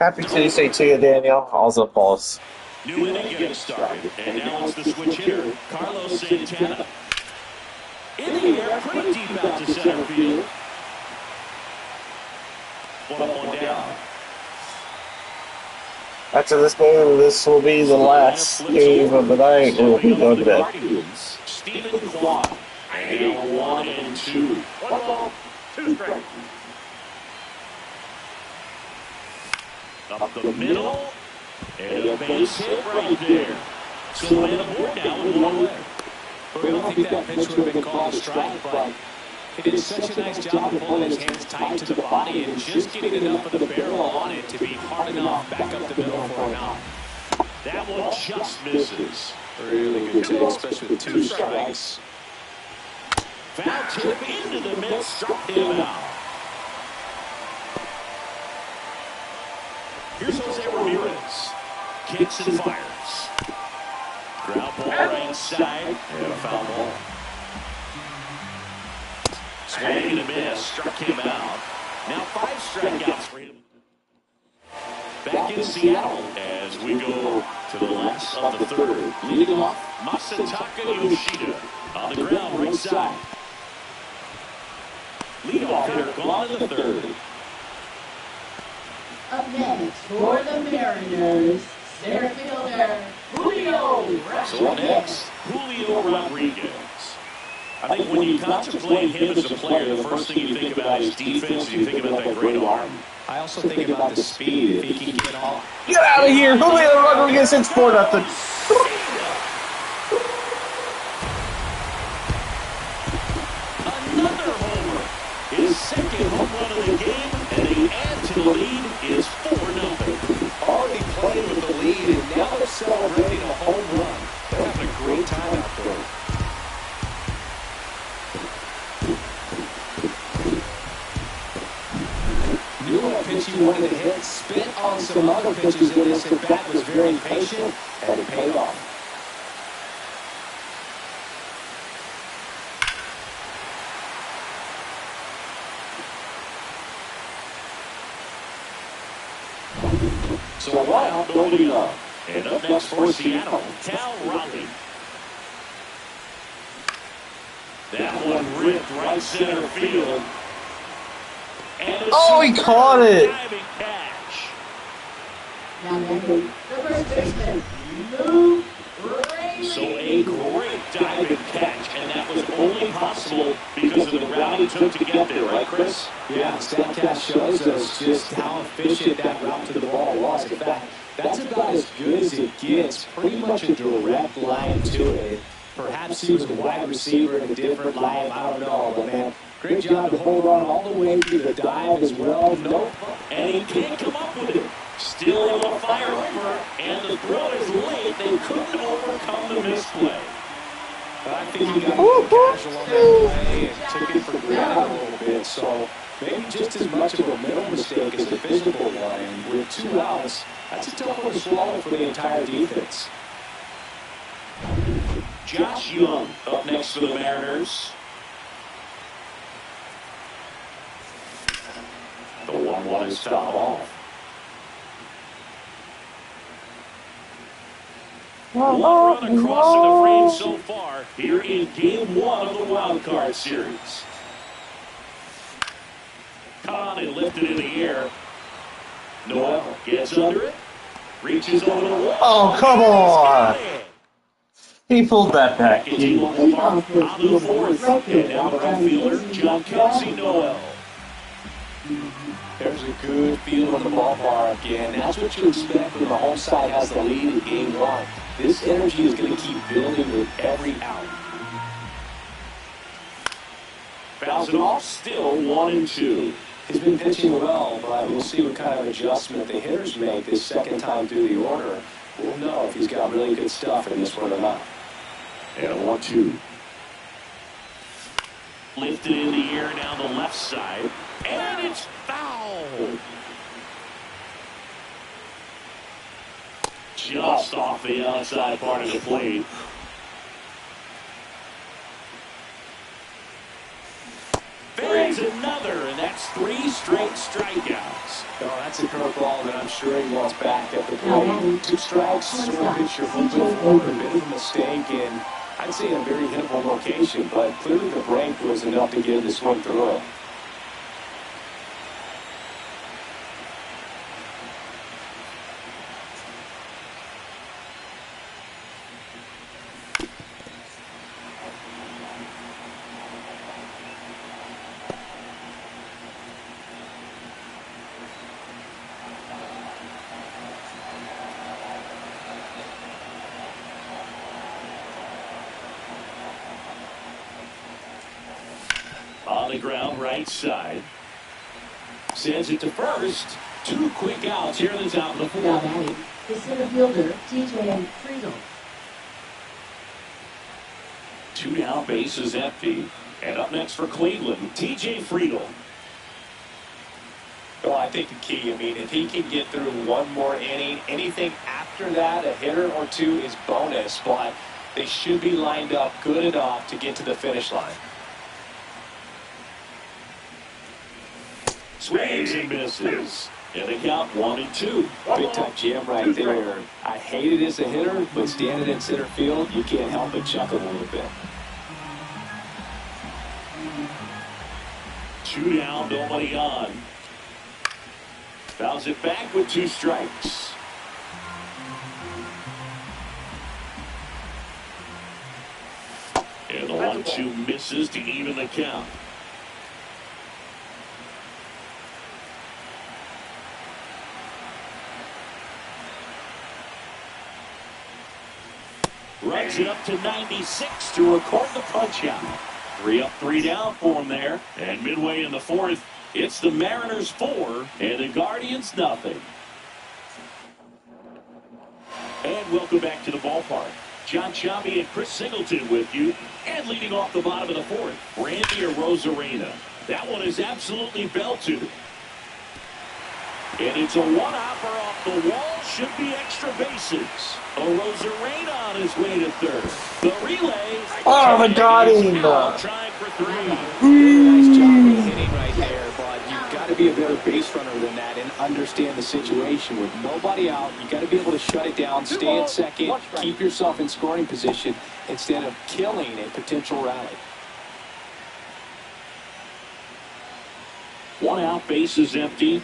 Happy Tuesday to you, Daniel. Also false. New inning getting started, and now it's the switch hitter, Carlos Santana. In the air, pretty deep out to center field. One up, one down. After this game, this will be the last game of the night. We'll be going to bed. Stephen Kwan. And 1 and 2. 1 ball, 2 strikes. Up the middle. And a base hit right there. So man aboard now with 1 away. I don't think that pitch would have been called a strike, but he did such a nice job of pulling his hands tight to the body and just getting enough of the barrel on it to be hard enough back up the middle for an out. That one just misses. Really good take, especially with 2 strikes. Foul tip into the mix, struck him out. Here's Jose Ramirez. Kicks and fires. Ground ball right side. And a foul ball. Swing and a miss. Struck him out. Now 5 strikeouts for him. Back in Seattle as we go to the last of the third. Leading off, Masataka Yoshida on the ground right side. Leadoff hitter gone in the third. Up next for the Mariners, center fielder Julio So Rodriguez. next, Julio Rodriguez. I think when you contemplate him as a player, the first thing you think about is defense, and you think about that great arm. I also think about the speed. If he can get off. Get out of here! Julio Rodriguez hits 4-0. Another homer. His second home run of the game, and the add to the lead is 4-0. Already playing with the lead, and now they're celebrating a home run. They're having a great time out there. Knew what pitch he wanted to hit, spit on some other pitches in this at bat, was very patient, and it paid off. So wow, building up. And up next for Seattle, Cal Raleigh. That one ripped right center field. And Oh, he caught it! Diving catch. Now then, the first baseman, Lou So Rayleigh. a great diving catch, and that was only possible because of the route he took to get there, right, Chris? Yeah, StatCast shows us just how efficient that route to the ball was. In fact, that's about as good as it gets. Pretty much a direct line to it. Perhaps he was a wide receiver in a different line. I don't know, but man, great job to hold on all the way through the dive as well. Nope. And he can't come up with it. Still able to fire over, and the throw is late. They couldn't overcome the misplay. But I think he got a little casual on that play and took it for granted a little bit. So maybe just as much of a mental mistake as a physical one. And with 2 outs, that's a tough one to swallow for the entire defense. Josh Young up next for the Mariners. The 1-1 is fouled off. One run across in the frame so far here in Game 1 of the Wild Card Series. Caught and lifted in the air. Noel gets under it. Reaches over the wall. Oh, come on! He pulled that back. It's on the fourth. And now the right fielder, John Kelsey Noel. There's a good feel in the ballpark, and that's what you expect when the home side has the lead in Game 1. This energy is going to keep building with every out. Fouls it off, still 1-2. He's been pitching well, but we'll see what kind of adjustment the hitters make this second time through the order. We'll know if he's got really good stuff in this one or not. And a 1-2. Lifted in the air down the left side, and it's foul. Just off the outside part of the plate. Fades swings another, and that's 3 straight strikeouts. Oh, that's a curveball that I'm sure he wants back at the plate. 2 strikes, sort of pitcher hoping for a bit of a mistake, and I'd say a very hittable location, but clearly the break was enough to get him to swing through it. On the ground, right side. Sends it to first. 2 quick outs here in the top of the Now 4th. batting, the center fielder, TJ Friedel. 2 down, bases empty. And up next for Cleveland, TJ Friedel. Well, I think the key, if he can get through one more inning, anything after that, a hitter or 2 is bonus, but they should be lined up good enough to get to the finish line. Swings and misses. And the count 1-2. Big time jam right there. I hate it as a hitter, but standing in center field, you can't help but chuckle a little bit. 2 down, nobody on. Fouls it back with 2 strikes. And the 1-2 misses to even the count. Runs it up to 96 to record the punch out. 3 up, 3 down for him there. And midway in the 4th, it's the Mariners 4 and the Guardians nothing. And welcome back to the ballpark. John Choppy and Chris Singleton with you. And leading off the bottom of the 4th, Randy Arozarena. That one is absolutely belted. And it's a one-hopper off the wall. Should be extra bases. Arozarena on his way to 3rd. The relay. Oh, my God, Trying for 3. Nice job of hitting right there, but you've got to be a better base runner than that and understand the situation. With nobody out, you've got to be able to shut it down, stay at second, keep yourself in scoring position instead of killing a potential rally. 1 out, base is empty.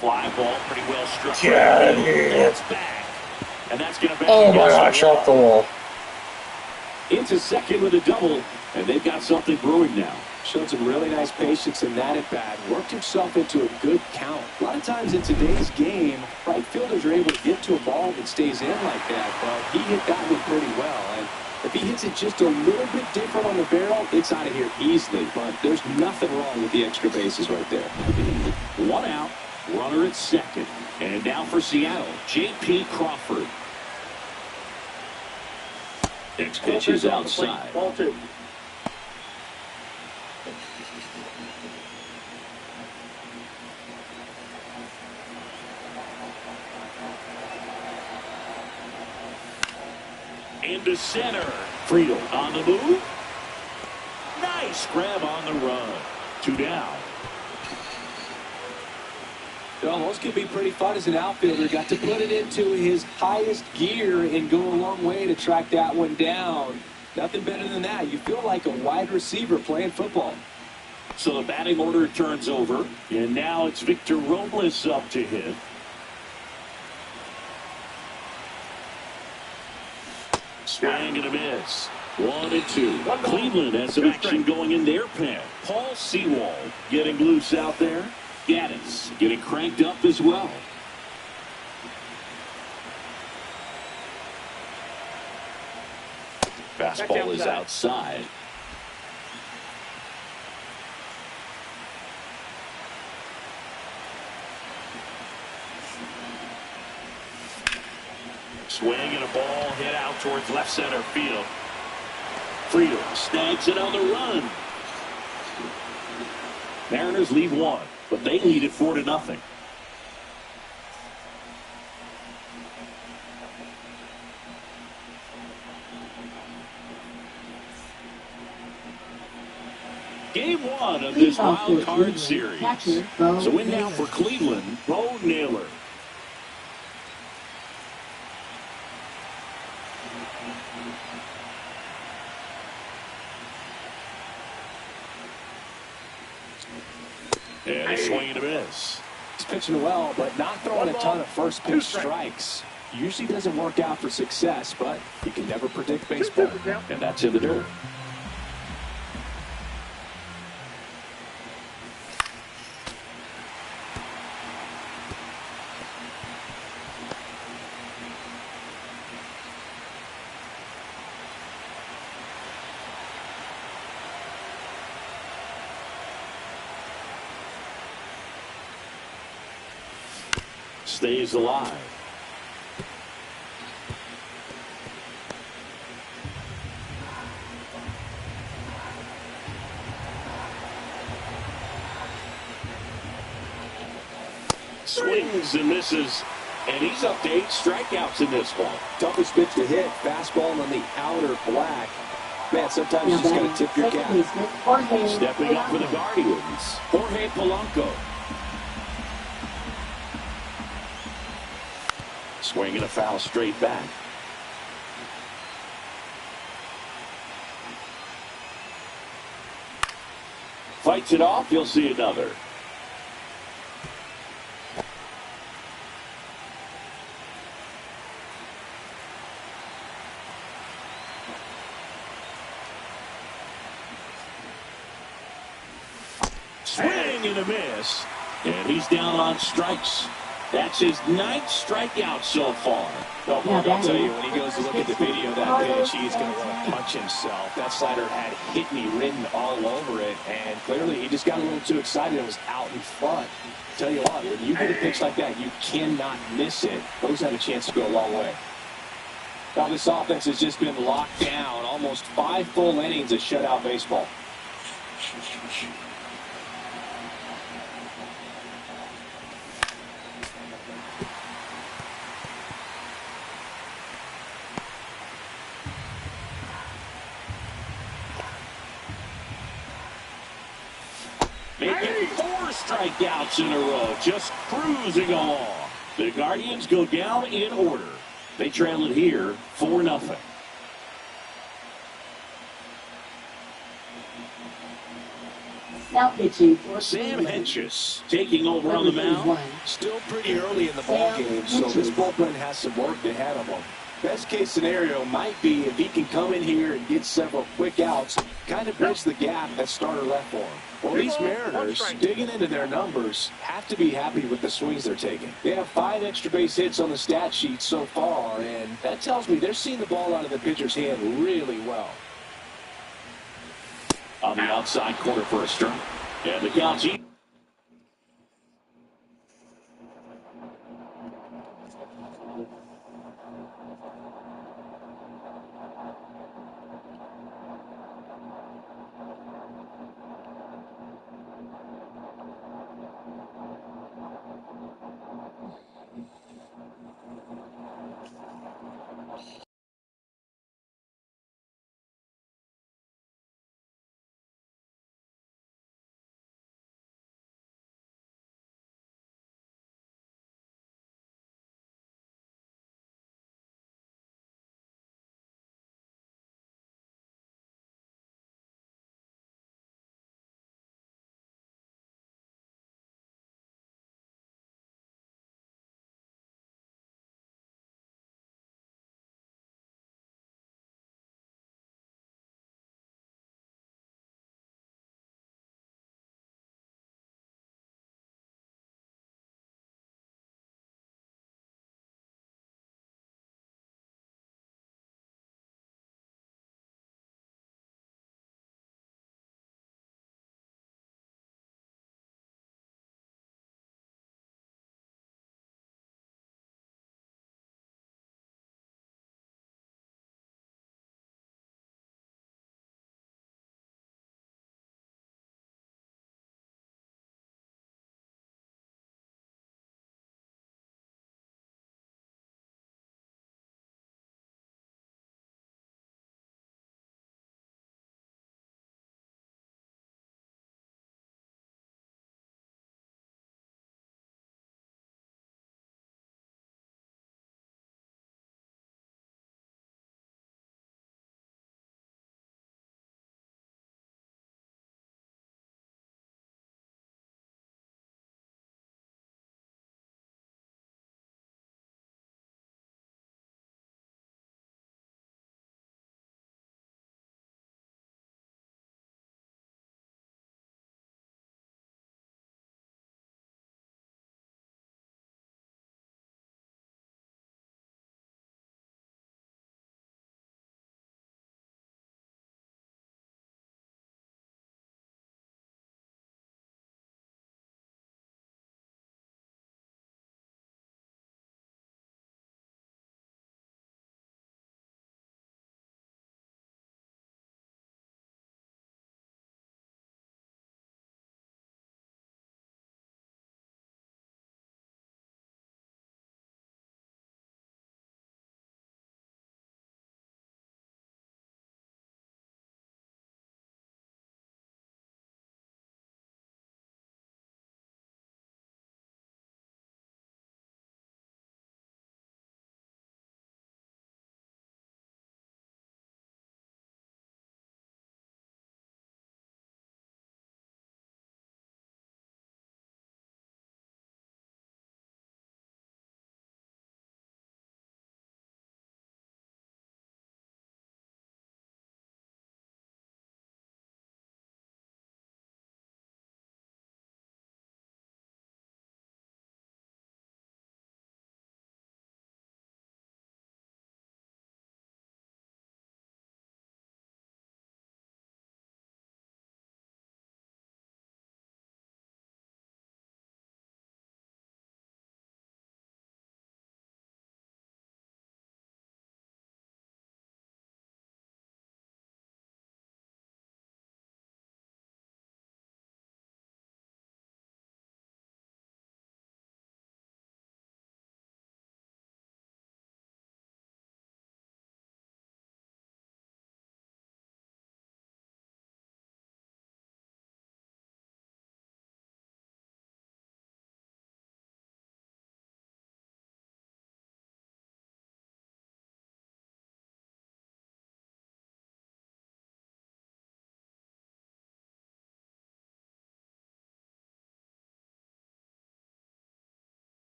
Fly ball, pretty well struck. That's back. And that's going to back. Oh my gosh, off the wall. Into second with a double, and they've got something brewing now. Showed some really nice patience in that at-bat. Worked himself into a good count. A lot of times in today's game, right fielders are able to get to a ball that stays in like that, but he hit that one pretty well. And if he hits it just a little bit different on the barrel, it's out of here easily. But there's nothing wrong with the extra bases right there. 1 out, runner at second. And now for Seattle, J.P. Crawford. Next pitch is outside. Ball 2. Into center. Friedel on the move. Nice grab on the run. 2 down. Well, those could be pretty fun as an outfielder. Got to put it into his highest gear and go a long way to track that one down. Nothing better than that. You feel like a wide receiver playing football. So the batting order turns over, and now it's Victor Robles up to hit. Swing and a miss. 1-2. Cleveland has some action going in their pen. Paul Sewald getting loose out there. Gaddis getting cranked up as well. Fastball is outside. Swing and a ball hit out towards left center field. Friedel snags it on the run. Mariners lead 1, but they lead it 4-0. Game one of this wild card series. So win now for Cleveland, Bo Naylor. And a swing and a miss. He's pitching well, but not throwing a ton of first pitch strikes. Usually doesn't work out for success, but you can never predict baseball. And that's in the dirt. Stays alive. Swings and misses, and he's up to 8 strikeouts in this one. Toughest pitch to hit, fastball on the outer black. Man, sometimes you just got to tip your cap. Stepping up for the Guardians, Jorge Polanco. Swing and a foul straight back. Fights it off, you'll see another. Swing and a miss. And he's down on strikes. That's his 9th strikeout so far. Oh, Mark, I'll tell you, when he goes to look at the video of that pitch, he's going to want to punch himself. That slider had "hit me" written all over it, and clearly he just got a little too excited and was out in front. Tell you what, when you get a pitch like that, you cannot miss it. Those have a chance to go a long way. Now, this offense has just been locked down. Almost 5 full innings of shutout baseball. Making 4 strikeouts in a row, just cruising along. The Guardians go down in order. They trail it here 4-0. Now pitching for Sam Hentges taking over on the mound. Still pretty early in the ball game, so this bullpen has some work ahead of him. Best case scenario might be if he can come in here and get several quick outs, kind of bridge the gap that starter left for him. Well, these Mariners, digging into their numbers, have to be happy with the swings they're taking. They have 5 extra base hits on the stat sheet so far, and that tells me they're seeing the ball out of the pitcher's hand really well. On the outside corner for a strike. And the count's